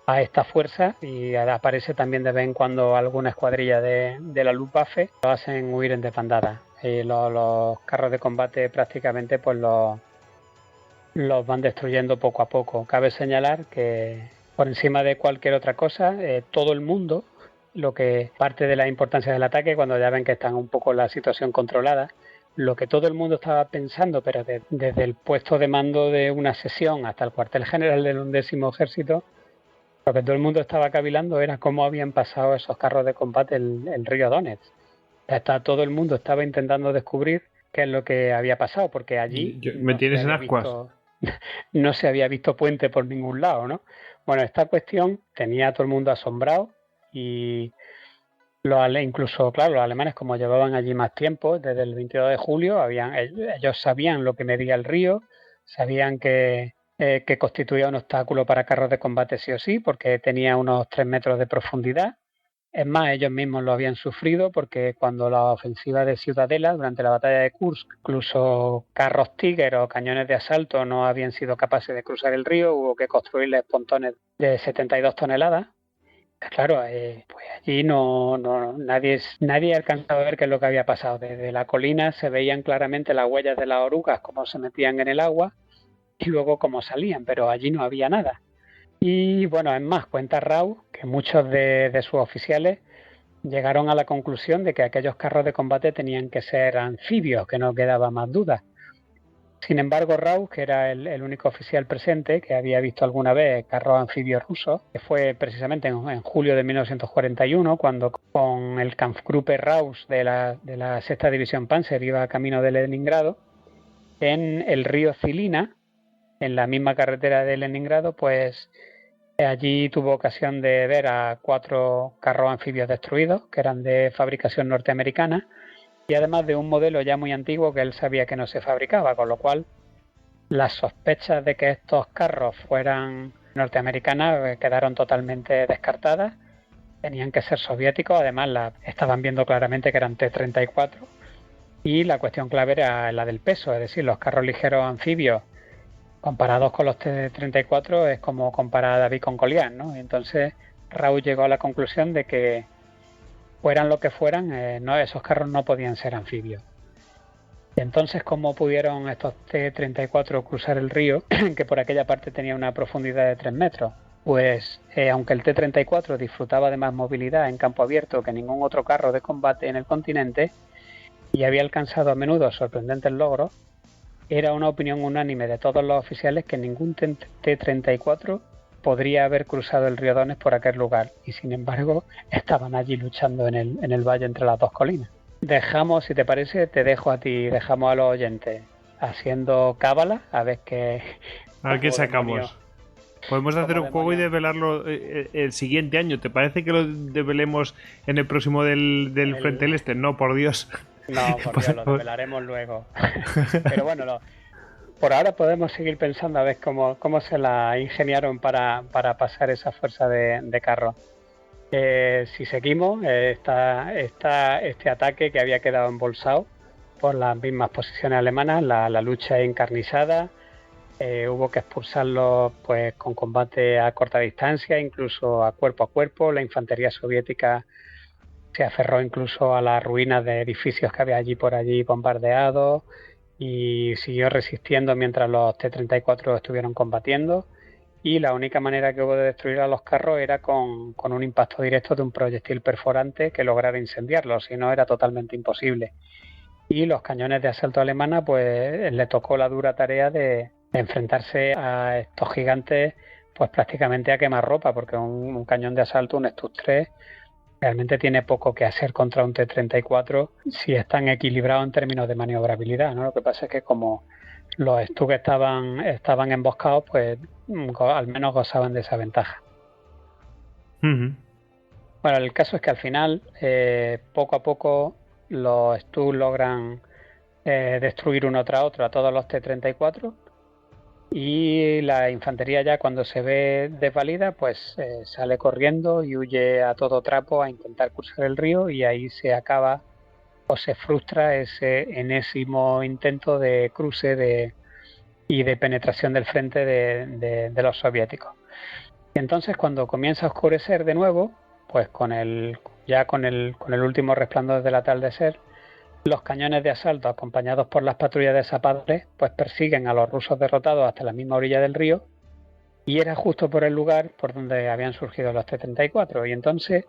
a esta fuerza, y aparece también de vez en cuando alguna escuadrilla de la Luftwaffe, lo hacen huir en desbandada. Y los carros de combate prácticamente pues los van destruyendo poco a poco. Cabe señalar que por encima de cualquier otra cosa, todo el mundo, lo que parte de la importancia del ataque, cuando ya ven que están un poco la situación controlada, lo que todo el mundo estaba pensando, pero desde el puesto de mando de una sesión hasta el cuartel general del 11º Ejército, lo que todo el mundo estaba cavilando era cómo habían pasado esos carros de combate el río Donetsk. Todo el mundo estaba intentando descubrir qué es lo que había pasado, porque allí me tienes en ascuas. No se había visto puente por ningún lado, ¿no? Bueno, esta cuestión tenía a todo el mundo asombrado, y incluso, claro, los alemanes, como llevaban allí más tiempo, desde el 22 de julio, ellos sabían lo que medía el río, sabían que constituía un obstáculo para carros de combate sí o sí, porque tenía unos 3 metros de profundidad. Es más, ellos mismos lo habían sufrido, porque cuando la ofensiva de Ciudadela, durante la batalla de Kursk, incluso carros Tiger o cañones de asalto no habían sido capaces de cruzar el río, hubo que construirles pontones de 72 toneladas. Claro, pues allí nadie alcanzaba a ver qué es lo que había pasado. Desde la colina se veían claramente las huellas de las orugas, cómo se metían en el agua, y luego cómo salían, pero allí no había nada. Y bueno, es más, cuenta Rau que muchos de sus oficiales llegaron a la conclusión de que aquellos carros de combate tenían que ser anfibios, que no quedaba más duda. Sin embargo, Rau, que era el único oficial presente que había visto alguna vez carros anfibios rusos, que fue precisamente en julio de 1941, cuando con el Kampfgruppe Raus de la sexta división Panzer iba camino de Leningrado, en el río Cilina, en la misma carretera de Leningrado, pues allí tuvo ocasión de ver a 4 carros anfibios destruidos, que eran de fabricación norteamericana, y además de un modelo ya muy antiguo que él sabía que no se fabricaba, con lo cual las sospechas de que estos carros fueran norteamericanas quedaron totalmente descartadas, tenían que ser soviéticos, además estaban viendo claramente que eran T-34 y la cuestión clave era la del peso, es decir, los carros ligeros anfibios comparados con los T-34 es como comparar a David con Goliat, ¿no? Entonces Raúl llegó a la conclusión de que fueran lo que fueran, esos carros no podían ser anfibios. Y entonces, ¿cómo pudieron estos T-34 cruzar el río, que por aquella parte tenía una profundidad de 3 metros? Pues aunque el T-34 disfrutaba de más movilidad en campo abierto que ningún otro carro de combate en el continente y había alcanzado a menudo sorprendentes logros, era una opinión unánime de todos los oficiales que ningún T-34 podría haber cruzado el río Donets por aquel lugar y sin embargo estaban allí luchando en el valle entre las dos colinas. Dejamos, si te parece, te dejo a ti, dejamos a los oyentes haciendo cábala a ver qué... A ver qué sacamos. Podemos hacer un juego y develarlo el siguiente año. ¿Te parece que lo develemos en el próximo del Frente del Este? No, por Dios. No, por Dios, lo develaremos luego. Pero bueno, por ahora podemos seguir pensando a ver cómo se la ingeniaron para pasar esa fuerza de carro. Si seguimos, está este ataque que había quedado embolsado por las mismas posiciones alemanas, la lucha encarnizada, hubo que expulsarlos pues, con combate a corta distancia, incluso a cuerpo, la infantería soviética se aferró incluso a las ruinas de edificios que había allí por allí bombardeados y siguió resistiendo mientras los T-34 estuvieron combatiendo. Y la única manera que hubo de destruir a los carros era con un impacto directo de un proyectil perforante que lograra incendiarlos, si no era totalmente imposible. Y los cañones de asalto alemana pues le tocó la dura tarea de enfrentarse a estos gigantes pues prácticamente a quemarropa, porque un cañón de asalto, un Stus 3, realmente tiene poco que hacer contra un T-34 si están equilibrados en términos de maniobrabilidad, ¿no? Lo que pasa es que como los Stug estaban emboscados, pues al menos gozaban de esa ventaja. Bueno, el caso es que al final, poco a poco, los Stug logran destruir uno tras otro a todos los T-34 y la infantería ya cuando se ve desvalida, pues sale corriendo y huye a todo trapo a intentar cruzar el río y ahí se acaba o se frustra ese enésimo intento de cruce y de penetración del frente de los soviéticos. Y entonces cuando comienza a oscurecer de nuevo, pues con el último resplandor del atardecer, los cañones de asalto acompañados por las patrullas de zapadores pues persiguen a los rusos derrotados hasta la misma orilla del río y era justo por el lugar por donde habían surgido los T-34 y entonces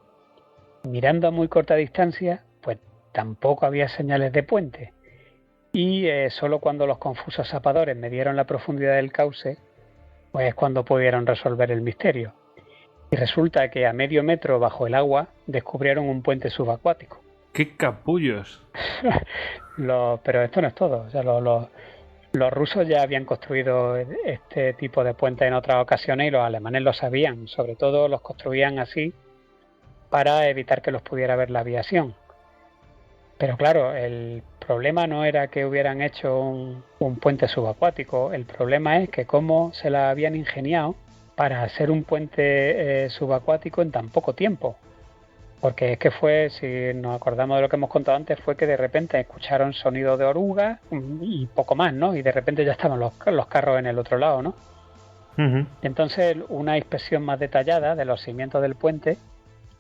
mirando a muy corta distancia pues tampoco había señales de puente. Y solo cuando los confusos zapadores medieron la profundidad del cauce, pues es cuando pudieron resolver el misterio. Y resulta que a medio metro bajo el agua descubrieron un puente subacuático. ¡Qué capullos! Pero esto no es todo. O sea, los rusos ya habían construido este tipo de puentes en otras ocasiones y los alemanes lo sabían. Sobre todo los construían así para evitar que los pudiera ver la aviación. Pero claro, el problema no era que hubieran hecho un puente subacuático, el problema es que cómo se la habían ingeniado para hacer un puente subacuático en tan poco tiempo. Porque es que fue, si nos acordamos de lo que hemos contado antes, fue que de repente escucharon sonido de orugas y poco más, ¿no? Y de repente ya estaban los carros en el otro lado, ¿no? Entonces, una inspección más detallada de los cimientos del puente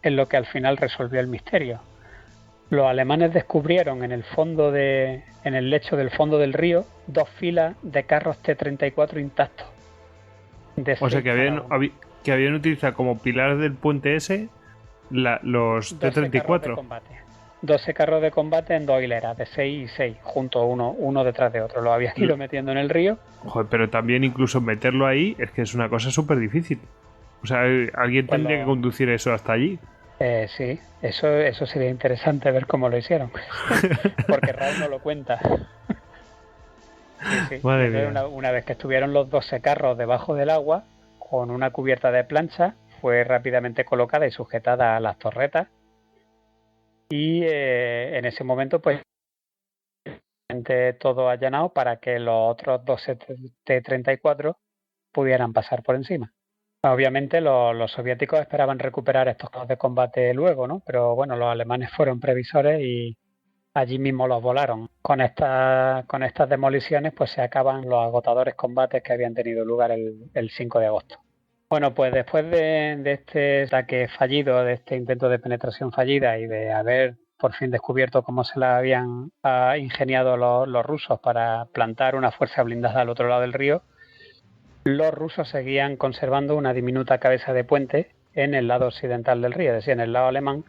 es lo que al final resolvió el misterio. Los alemanes descubrieron en el lecho del fondo del río 2 filas de carros T-34 intactos. O sea que habían utilizado como pilar del puente ese los T-34. 12 carros de combate en 2 hileras, de 6 y 6, juntos uno detrás de otro. Lo habían ido metiendo en el río. Joder, pero también incluso meterlo ahí es que es una cosa súper difícil. O sea, alguien tendría que conducir eso hasta allí. Sí, eso sería interesante ver cómo lo hicieron. Porque Raúl no lo cuenta. Sí. Una vez que estuvieron los 12 carros debajo del agua, con una cubierta de plancha, fue rápidamente colocada y sujetada a las torretas. Y en ese momento, pues, todo allanado para que los otros 12 T-34 pudieran pasar por encima. Obviamente los soviéticos esperaban recuperar estos campos de combate luego, ¿no? Pero bueno, los alemanes fueron previsores y allí mismo los volaron. Con estas demoliciones pues se acaban los agotadores combates que habían tenido lugar el 5 de agosto. Bueno, pues después de este ataque fallido, de este intento de penetración fallida y de haber por fin descubierto cómo se la habían ingeniado los rusos para plantar una fuerza blindada al otro lado del río, los rusos seguían conservando una diminuta cabeza de puente en el lado occidental del río, es decir, en el lado alemán,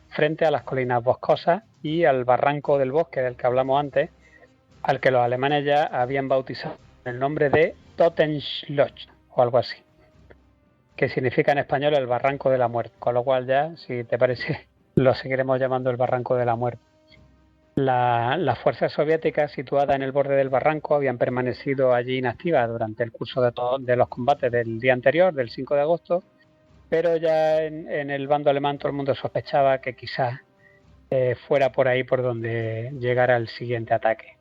frente a las colinas boscosas y al barranco del bosque del que hablamos antes, al que los alemanes ya habían bautizado el nombre de Totenschloss o algo así, que significa en español el barranco de la muerte, con lo cual ya, si te parece, lo seguiremos llamando el barranco de la muerte. Las fuerzas soviéticas situadas en el borde del barranco habían permanecido allí inactivas durante el curso de los combates del día anterior, del 5 de agosto, pero ya en el bando alemán todo el mundo sospechaba que quizás fuera por ahí por donde llegara el siguiente ataque.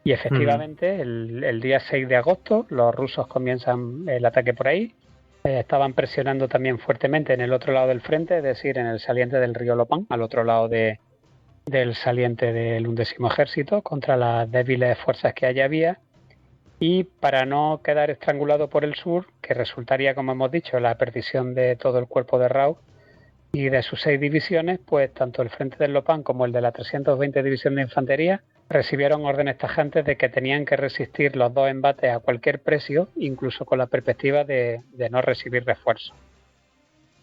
Y efectivamente, el día 6 de agosto los rusos comienzan el ataque por ahí. Estaban presionando también fuertemente en el otro lado del frente, es decir, en el saliente del río Lopán, al otro lado del saliente del 11º Ejército, contra las débiles fuerzas que allí había. Y para no quedar estrangulado por el sur, que resultaría, como hemos dicho, la perdición de todo el cuerpo de Rau y de sus 6 divisiones, pues tanto el frente del Lopán como el de la 320 División de Infantería recibieron órdenes tajantes de que tenían que resistir los dos embates a cualquier precio, incluso con la perspectiva de no recibir refuerzos.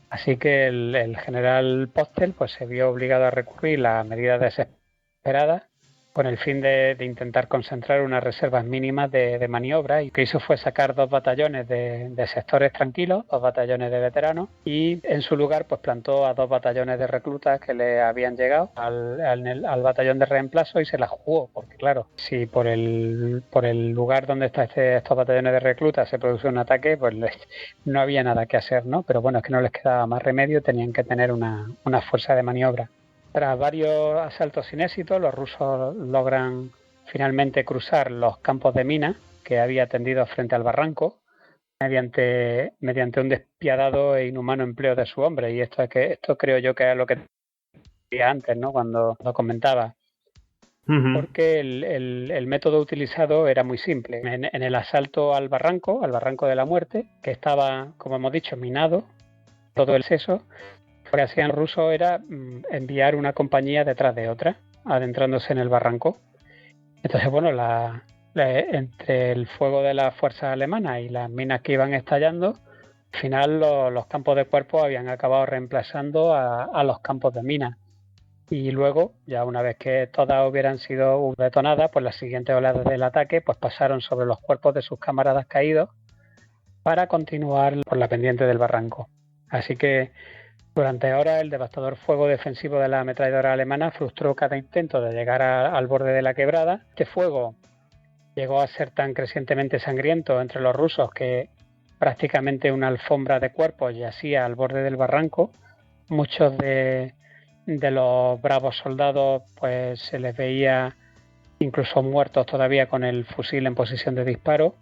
Así que el general Postel pues, se vio obligado a recurrir a medidas desesperadas con el fin de intentar concentrar unas reservas mínimas de maniobra, y lo que hizo fue sacar 2 batallones de sectores tranquilos, 2 batallones de veteranos, y en su lugar pues plantó a 2 batallones de reclutas que le habían llegado al batallón de reemplazo, y se la jugó, porque claro, si por el lugar donde están estos batallones de reclutas se produce un ataque, pues no había nada que hacer, ¿no? Pero bueno, es que no les quedaba más remedio, tenían que tener una fuerza de maniobra. Tras varios asaltos sin éxito, los rusos logran finalmente cruzar los campos de minas que había tendidos frente al barranco mediante un despiadado e inhumano empleo de su hombre. Y esto creo yo que es lo que decía antes, ¿no? Cuando lo comentaba. Porque el método utilizado era muy simple. En el asalto al barranco de la muerte, que estaba, como hemos dicho, minado, todo el seso, lo que hacían los rusos era enviar una compañía detrás de otra, adentrándose en el barranco. Entonces, bueno, entre el fuego de las fuerzas alemanas y las minas que iban estallando, al final los campos de cuerpos habían acabado reemplazando a los campos de minas. Y luego, ya una vez que todas hubieran sido detonadas, pues las siguientes oleadas del ataque pues pasaron sobre los cuerpos de sus camaradas caídos para continuar por la pendiente del barranco. Así que durante horas el devastador fuego defensivo de la ametralladora alemana frustró cada intento de llegar al borde de la quebrada. Este fuego llegó a ser tan crecientemente sangriento entre los rusos que prácticamente una alfombra de cuerpos yacía al borde del barranco. Muchos de los bravos soldados pues se les veía incluso muertos todavía con el fusil en posición de disparo.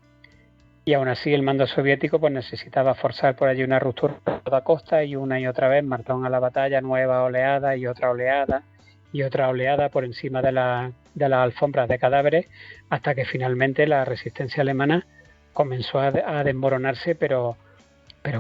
Y aún así el mando soviético pues necesitaba forzar por allí una ruptura a toda costa, y una y otra vez marcharon a la batalla nueva oleada y otra oleada por encima de las alfombras de cadáveres, hasta que finalmente la resistencia alemana comenzó a desmoronarse, pero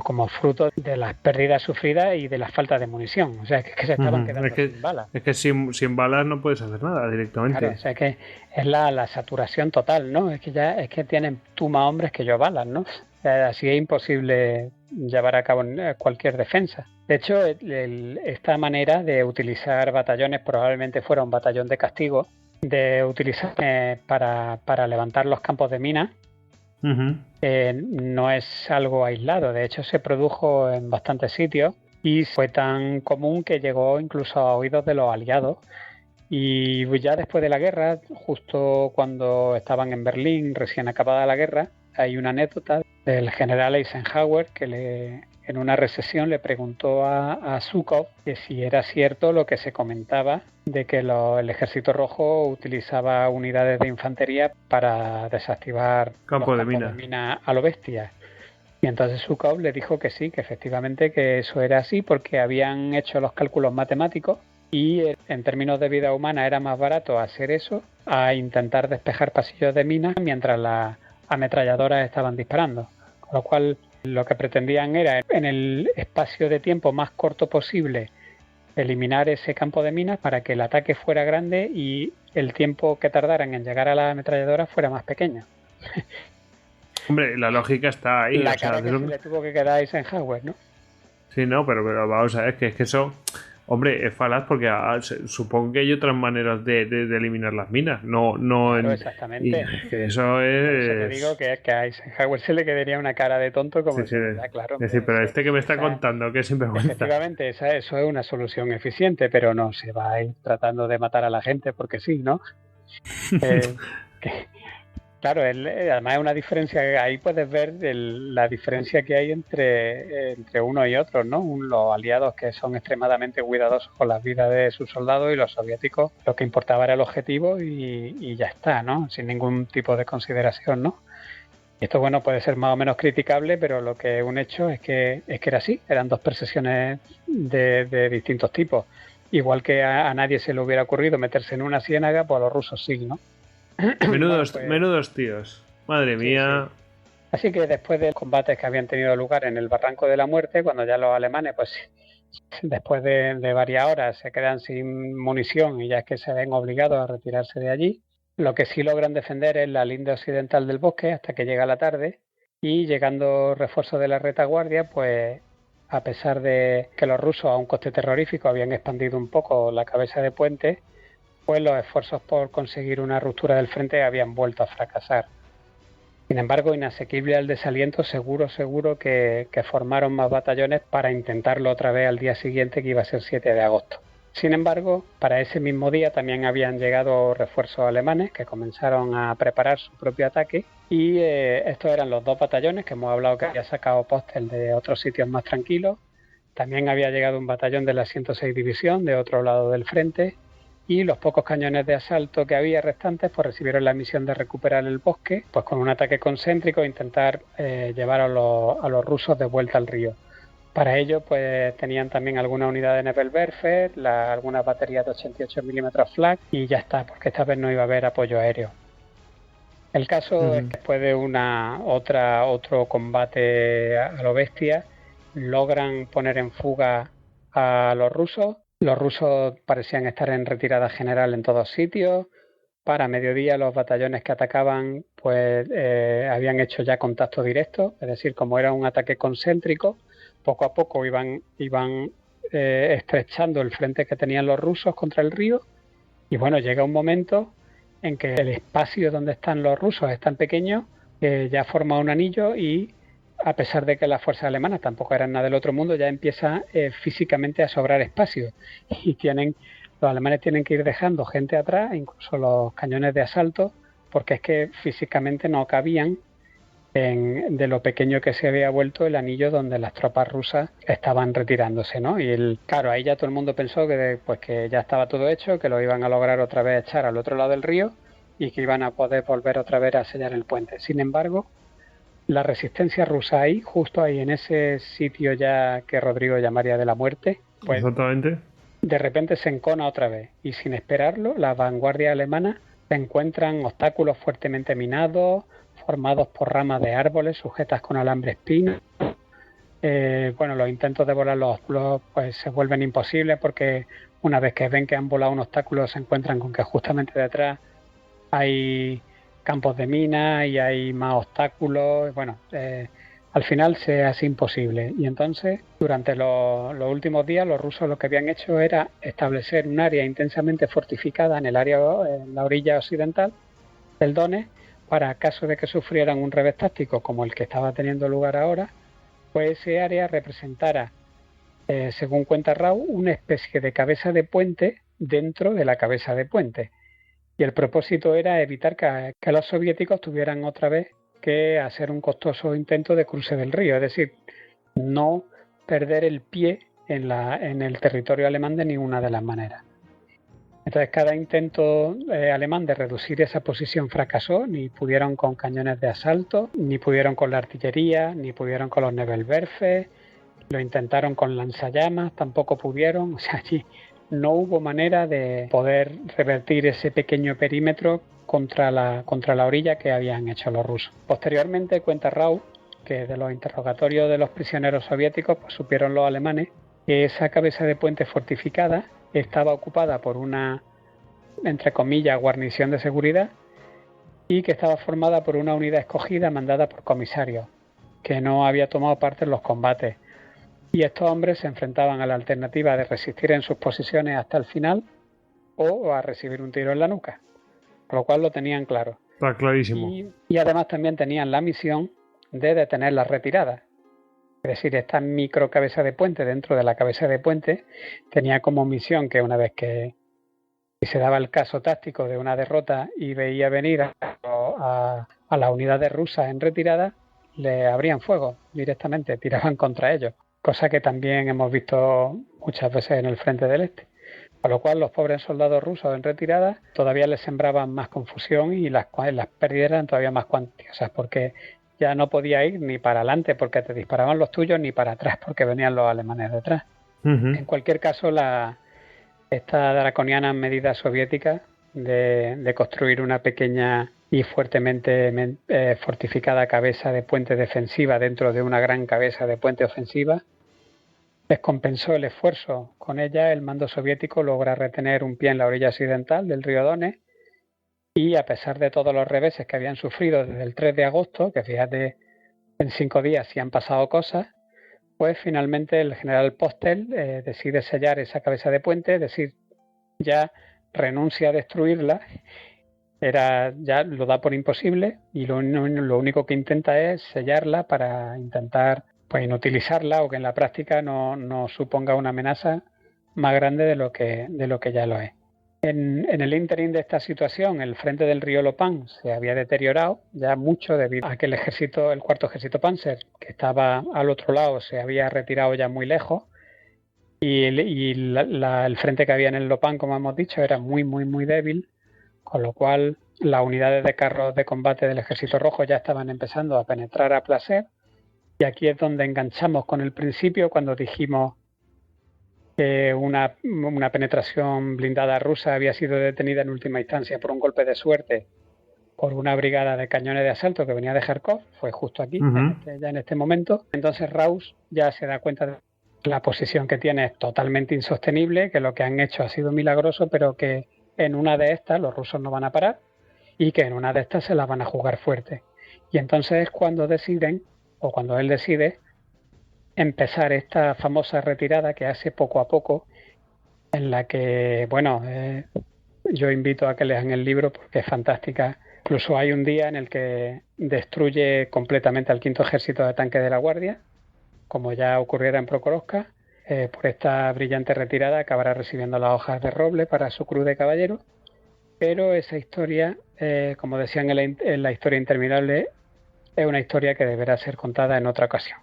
como fruto de las pérdidas sufridas y de la falta de munición. O sea, es que se estaban quedando sin balas. Es que sin balas no puedes hacer nada directamente. Claro, o sea, que es la saturación total, ¿no? Es que tienen tú más hombres que yo balas, ¿no? O sea, así es imposible llevar a cabo cualquier defensa. De hecho, esta manera de utilizar batallones probablemente fuera un batallón de castigo, de utilizar para levantar los campos de minas. No es algo aislado, de hecho se produjo en bastantes sitios y fue tan común que llegó incluso a oídos de los aliados. Y ya después de la guerra, justo cuando estaban en Berlín, recién acabada la guerra, hay una anécdota del general Eisenhower que en una recesión le preguntó a Zhukov que si era cierto lo que se comentaba de que el Ejército Rojo utilizaba unidades de infantería para desactivar campos de mina a lo bestia. Y entonces Zhukov le dijo que sí, que efectivamente que eso era así porque habían hecho los cálculos matemáticos y en términos de vida humana era más barato hacer eso a intentar despejar pasillos de minas mientras las ametralladoras estaban disparando. Con lo cual lo que pretendían era en el espacio de tiempo más corto posible eliminar ese campo de minas para que el ataque fuera grande y el tiempo que tardaran en llegar a la ametralladora fuera más pequeño. Hombre, la lógica está ahí. La O sea, cara que se le tuvo que quedar a Eisenhower, ¿no? Sí, no, pero vamos a ver, que es que eso, hombre, es falaz porque supongo que hay otras maneras de eliminar las minas, no Claro, exactamente. Y que eso es... Por eso te digo que a Eisenhower se le quedaría una cara de tonto como Sí, sí. claro. Es decir, pero este que me está contando, que es sinvergüenza. Efectivamente, eso es una solución eficiente, pero no se va a ir tratando de matar a la gente porque sí, ¿no? Claro, además es una diferencia, ahí puedes ver la diferencia que hay entre uno y otro, ¿no? Los aliados que son extremadamente cuidadosos con las vidas de sus soldados y los soviéticos lo que importaba era el objetivo y ya está, ¿no? Sin ningún tipo de consideración, ¿no? Y esto, bueno, puede ser más o menos criticable, pero lo que es un hecho es que era así, eran dos percepciones de distintos tipos. Igual que a nadie se le hubiera ocurrido meterse en una ciénaga, pues a los rusos sí, ¿no? Menudos tíos. Madre mía. Sí. Así que después de los combates que habían tenido lugar en el Barranco de la Muerte, cuando ya los alemanes, pues después de varias horas se quedan sin munición y ya es que se ven obligados a retirarse de allí, lo que sí logran defender es la linde occidental del bosque hasta que llega la tarde y llegando refuerzos de la retaguardia, pues a pesar de que los rusos a un coste terrorífico habían expandido un poco la cabeza de puente, pues los esfuerzos por conseguir una ruptura del frente habían vuelto a fracasar. Sin embargo, inasequible al desaliento, seguro que formaron más batallones para intentarlo otra vez al día siguiente, que iba a ser 7 de agosto. Sin embargo, para ese mismo día también habían llegado refuerzos alemanes que comenzaron a preparar su propio ataque y estos eran los dos batallones que hemos hablado que había sacado Postel de otros sitios más tranquilos. También había llegado un batallón de la 106 División de otro lado del frente y los pocos cañones de asalto que había restantes pues recibieron la misión de recuperar el bosque pues con un ataque concéntrico e intentar llevar a los rusos de vuelta al río. Para ello pues tenían también algunas unidades de Nebelwerfer, algunas baterías de 88 mm Flak y ya está, porque esta vez no iba a haber apoyo aéreo. El caso es que después de otro combate a lo bestia, logran poner en fuga a los rusos. Los rusos parecían estar en retirada general en todos sitios. Para mediodía los batallones que atacaban pues habían hecho ya contacto directo, es decir, como era un ataque concéntrico, poco a poco iban estrechando el frente que tenían los rusos contra el río y bueno, llega un momento en que el espacio donde están los rusos es tan pequeño que ya forma un anillo y a pesar de que las fuerzas alemanas tampoco eran nada del otro mundo, ya empieza físicamente a sobrar espacio y los alemanes tienen que ir dejando gente atrás, incluso los cañones de asalto, porque es que físicamente no cabían de lo pequeño que se había vuelto el anillo donde las tropas rusas estaban retirándose, ¿no? Y claro, ahí ya todo el mundo pensó que ya estaba todo hecho, que lo iban a lograr otra vez echar al otro lado del río y que iban a poder volver otra vez a sellar el puente. Sin embargo, la resistencia rusa ahí, justo ahí en ese sitio ya que Rodrigo llamaría de la muerte, pues exactamente, de repente se encona otra vez y sin esperarlo, las vanguardias alemanas se encuentran obstáculos fuertemente minados, formados por ramas de árboles sujetas con alambre espino. Los intentos de volar pues se vuelven imposibles porque una vez que ven que han volado un obstáculo se encuentran con que justamente detrás hay campos de minas y hay más obstáculos. Al final se hace imposible y entonces durante los últimos días los rusos lo que habían hecho era establecer un área intensamente fortificada en la orilla occidental del Donetsk para caso de que sufrieran un revés táctico como el que estaba teniendo lugar ahora, pues ese área representara, según cuenta Rau, una especie de cabeza de puente dentro de la cabeza de puente. Y el propósito era evitar que los soviéticos tuvieran otra vez que hacer un costoso intento de cruce del río, es decir, no perder el pie en el territorio alemán de ninguna de las maneras. Entonces cada intento alemán de reducir esa posición fracasó, ni pudieron con cañones de asalto, ni pudieron con la artillería, ni pudieron con los Nebelwerfer, lo intentaron con lanzallamas, tampoco pudieron, o sea, allí no hubo manera de poder revertir ese pequeño perímetro contra la orilla que habían hecho los rusos. Posteriormente cuenta Rau que de los interrogatorios de los prisioneros soviéticos pues supieron los alemanes que esa cabeza de puente fortificada estaba ocupada por una, entre comillas, guarnición de seguridad y que estaba formada por una unidad escogida mandada por comisarios que no había tomado parte en los combates. Y estos hombres se enfrentaban a la alternativa de resistir en sus posiciones hasta el final o a recibir un tiro en la nuca, con lo cual lo tenían claro. Está clarísimo. Y además también tenían la misión de detener las retiradas. Es decir, esta micro cabeza de puente dentro de la cabeza de puente tenía como misión que una vez que se daba el caso táctico de una derrota y veía venir a las unidades rusas en retirada, le abrían fuego directamente, tiraban contra ellos, cosa que también hemos visto muchas veces en el frente del este. Con lo cual los pobres soldados rusos en retirada todavía les sembraban más confusión y las pérdidas eran todavía más cuantiosas, porque ya no podía ir ni para adelante porque te disparaban los tuyos, ni para atrás porque venían los alemanes detrás. En cualquier caso, esta draconiana medida soviética de construir una pequeña y fuertemente fortificada cabeza de puente defensiva dentro de una gran cabeza de puente ofensiva descompensó el esfuerzo. Con ella el mando soviético logra retener un pie en la orilla occidental del río Donetsk y a pesar de todos los reveses que habían sufrido desde el 3 de agosto, que fíjate, en 5 días sí han pasado cosas, pues finalmente el general Postel decide sellar esa cabeza de puente, es decir, ya renuncia a destruirla, ya lo da por imposible y lo único que intenta es sellarla para intentar pues inutilizarla o que en la práctica no suponga una amenaza más grande de lo que ya lo es. En el ínterin de esta situación, el frente del río Lopán se había deteriorado ya mucho debido a que el cuarto ejército Panzer, que estaba al otro lado, se había retirado ya muy lejos y el frente que había en el Lopán, como hemos dicho, era muy, muy, muy débil, con lo cual las unidades de carros de combate del ejército rojo ya estaban empezando a penetrar a placer. Y aquí es donde enganchamos con el principio cuando dijimos que una penetración blindada rusa había sido detenida en última instancia por un golpe de suerte por una brigada de cañones de asalto que venía de Kharkov, fue justo aquí, ya en este momento. Entonces Raus ya se da cuenta de que la posición que tiene es totalmente insostenible, que lo que han hecho ha sido milagroso, pero que en una de estas los rusos no van a parar y que en una de estas se las van a jugar fuerte. Y entonces es cuando deciden, o cuando él decide, empezar esta famosa retirada que hace poco a poco, en la que, bueno, yo invito a que lean el libro porque es fantástica. Incluso hay un día en el que destruye completamente al quinto ejército de tanques de la Guardia, como ya ocurriera en Prokhorovka. Por esta brillante retirada acabará recibiendo las hojas de roble para su cruz de caballero, pero esa historia, como decían en la historia interminable, es una historia que deberá ser contada en otra ocasión.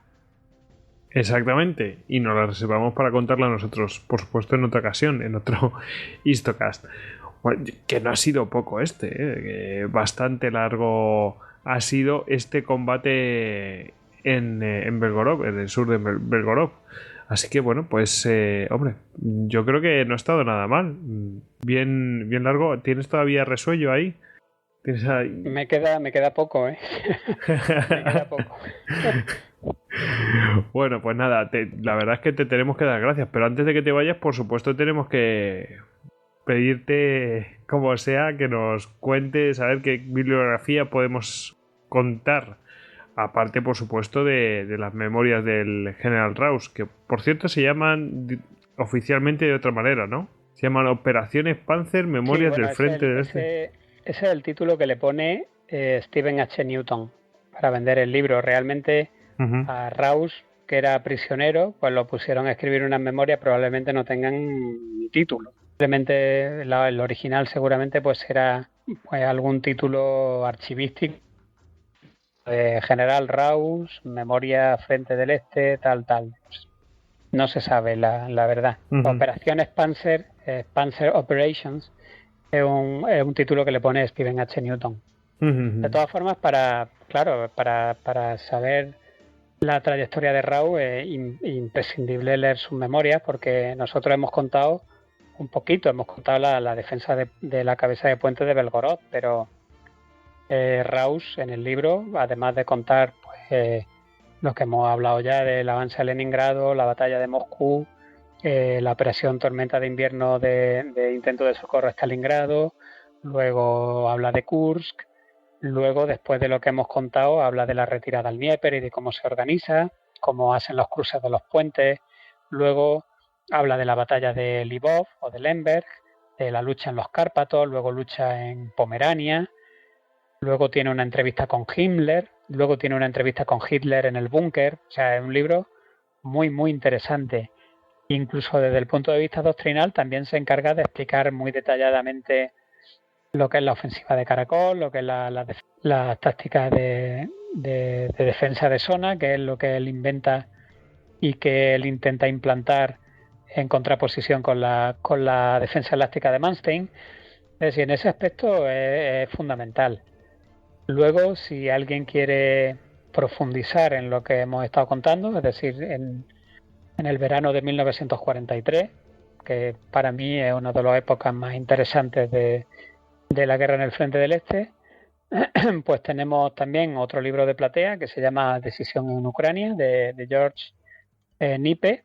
Exactamente, y nos la reservamos para contarla nosotros, por supuesto, en otra ocasión, en otro Histocast. Bueno, que no ha sido poco que bastante largo ha sido este combate en Belgorod, en el sur de Belgorod. Así que bueno, pues hombre, yo creo que no ha estado nada mal. Bien, bien largo. ¿Tienes todavía resuello ahí? ¿Tienes ahí? Me queda poco, Me queda poco. Bueno, pues nada, la verdad es que te tenemos que dar gracias, pero antes de que te vayas, por supuesto, tenemos que pedirte, como sea, que nos cuentes a ver qué bibliografía podemos contar, aparte, por supuesto, de las memorias del General Raus, que por cierto se llaman oficialmente de otra manera, ¿no? Se llaman Operaciones Panzer, Memorias del Frente del Este. Ese es el título que le pone Stephen H. Newton para vender el libro. Realmente a Raus, que era prisionero, pues lo pusieron a escribir unas memorias, probablemente no tengan ni título. Simplemente el original seguramente pues era pues algún título archivístico de General Raus, Memoria Frente del Este, tal. No se sabe la verdad. Operaciones Panzer Panzer Operations, es un título que le pone Stephen H. Newton. De todas formas, para saber la trayectoria de Rau es imprescindible leer sus memorias, porque nosotros hemos contado un poquito, hemos contado la defensa de la cabeza de puente de Belgorod, pero Raus en el libro, además de contar pues, lo que hemos hablado ya del avance a Leningrado, la batalla de Moscú, la operación Tormenta de Invierno de intento de socorro a Stalingrado, luego habla de Kursk, luego después de lo que hemos contado habla de la retirada al Dnieper y de cómo se organiza, cómo hacen los cruces de los puentes, luego habla de la batalla de Lvov o de Lemberg, de la lucha en los Cárpatos, luego lucha en Pomerania, luego tiene una entrevista con Himmler, luego tiene una entrevista con Hitler en el búnker. O sea, es un libro muy, muy interesante. Incluso desde el punto de vista doctrinal también se encarga de explicar muy detalladamente lo que es la ofensiva de Caracol, lo que es las tácticas de defensa de zona, que es lo que él inventa y que él intenta implantar en contraposición con la defensa elástica de Manstein. Es decir, en ese aspecto es fundamental. Luego, si alguien quiere profundizar en lo que hemos estado contando, es decir, en el verano de 1943, que para mí es una de las épocas más interesantes de la guerra en el Frente del Este, pues tenemos también otro libro de Platea que se llama Decisión en Ucrania, de George Knipe,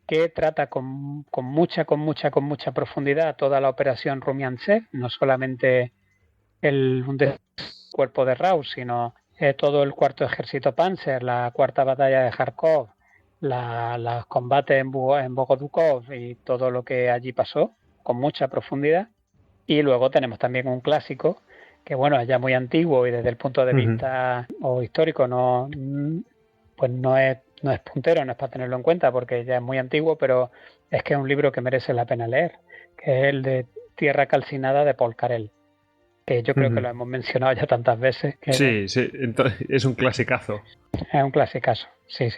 que trata con mucha profundidad toda la operación Rumiantsev, no solamente un cuerpo de Raus, sino todo el cuarto ejército Panzer, la cuarta batalla de Kharkov, los combates en Bogodukov y todo lo que allí pasó, con mucha profundidad. Y luego tenemos también un clásico que, bueno, es ya muy antiguo y desde el punto de vista o histórico no es puntero, no es para tenerlo en cuenta porque ya es muy antiguo, pero es que es un libro que merece la pena leer, que es el de Tierra calcinada de Paul Carell, que yo creo que lo hemos mencionado ya tantas veces. Que sí, entonces, es un clasicazo. Es un clasicazo, sí.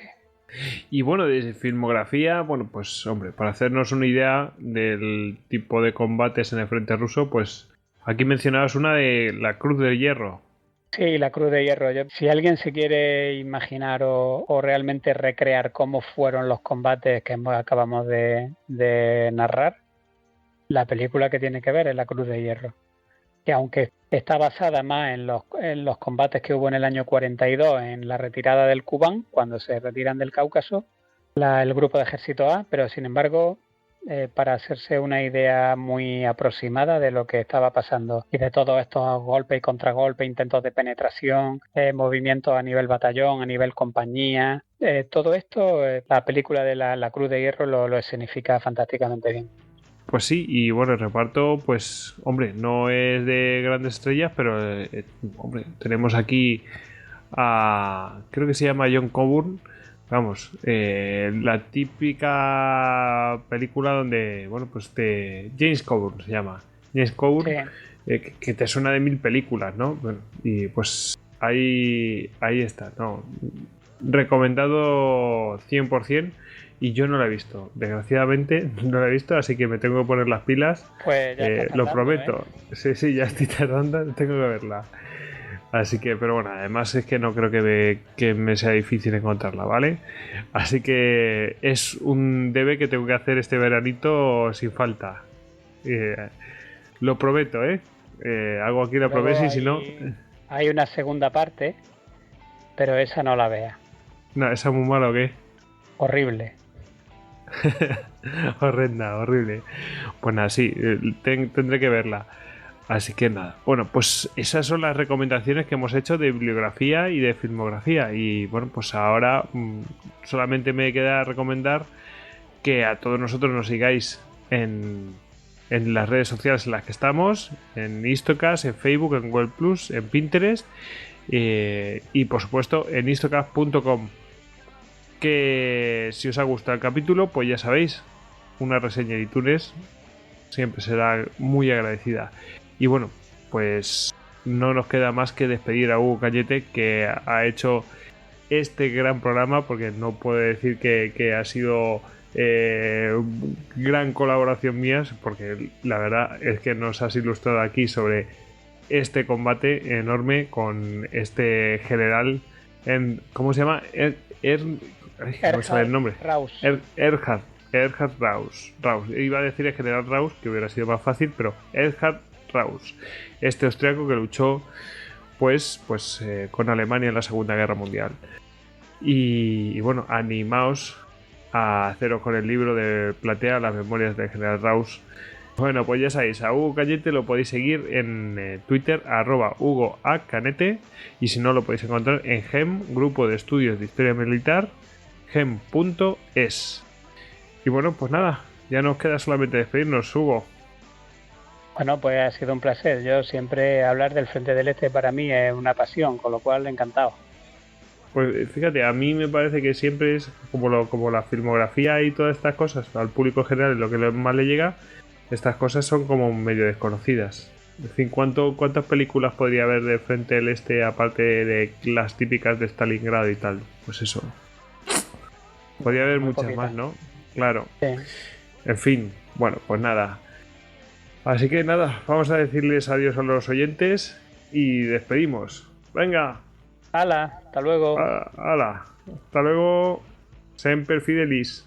Y bueno, de filmografía, bueno, pues hombre, para hacernos una idea del tipo de combates en el frente ruso, pues aquí mencionabas una de la Cruz de Hierro. Sí, la Cruz de Hierro. Si alguien se quiere imaginar o realmente recrear cómo fueron los combates que acabamos de narrar, la película que tiene que ver es la Cruz de Hierro, que aunque está basada más en los combates que hubo en el año 42, en la retirada del Kubán, cuando se retiran del Cáucaso, el grupo de ejército A, pero sin embargo, para hacerse una idea muy aproximada de lo que estaba pasando y de todos estos golpes y contragolpes, intentos de penetración, movimientos a nivel batallón, a nivel compañía, todo esto, la película de la Cruz de Hierro lo escenifica fantásticamente bien. Pues sí, y bueno, el reparto, pues, hombre, no es de grandes estrellas, pero, hombre, tenemos aquí creo que se llama John Coburn, vamos, la típica película donde, bueno, pues de James Coburn se llama, James Coburn, sí. Que te suena de 1000 películas, ¿no? Bueno, y pues ahí está, ¿no? Recomendado 100%. Y yo no la he visto, desgraciadamente no la he visto, así que me tengo que poner las pilas. Pues ya lo prometo. Sí, ya estoy tardando, tengo que verla. Así que, pero bueno, además es que no creo que me sea difícil encontrarla, ¿vale? Así que es un debe que tengo que hacer este veranito sin falta. Lo prometo, ¿eh? Hago aquí la promesa y si no... Hay una segunda parte, pero esa no la vea. No, ¿esa es muy mala o qué? Horrible. Horrenda, horrible. Pues nada, sí, tendré que verla. Así que nada, bueno, pues esas son las recomendaciones que hemos hecho de bibliografía y de filmografía. Y bueno, pues ahora solamente me queda recomendar que a todos nosotros nos sigáis en las redes sociales en las que estamos, en Istocast, en Facebook, en Google Plus, en Pinterest y por supuesto en istocast.com. Que si os ha gustado el capítulo, pues ya sabéis, una reseña de iTunes siempre será muy agradecida. Y bueno, pues no nos queda más que despedir a Hugo Cañete, que ha hecho este gran programa, porque no puedo decir que ha sido gran colaboración mía, porque la verdad es que nos has ilustrado aquí sobre este combate enorme con este general ¿cómo se llama? No me sale el nombre. Erhard Raus. Iba a decir el general Raus, que hubiera sido más fácil, pero Erhard Raus, este austriaco que luchó pues con Alemania en la Segunda Guerra Mundial. Y bueno, animaos a haceros con el libro de Platea, las memorias del general Raus. Bueno, pues ya sabéis, a Hugo Cañete lo podéis seguir en Twitter, @HugoAcanete, y si no lo podéis encontrar en GEM, Grupo de Estudios de Historia Militar, gem.es. Y bueno, pues nada, ya nos queda solamente despedirnos, Hugo. Bueno, pues ha sido un placer. Yo siempre hablar del Frente del Este para mí es una pasión, con lo cual encantado. Pues fíjate, a mí me parece que siempre es como la filmografía y todas estas cosas, al público general lo que más le llega, estas cosas son como medio desconocidas. En fin, ¿cuántas películas podría haber de Frente del Este aparte de las típicas de Stalingrado y tal? Pues eso. Podría haber muchas poquita más, ¿no? Claro. Sí. En fin, bueno, pues nada. Así que nada, vamos a decirles adiós a los oyentes y despedimos. ¡Venga! ¡Hala! ¡Hasta luego! ¡Hala! ¡Hasta luego! Semper Fidelis.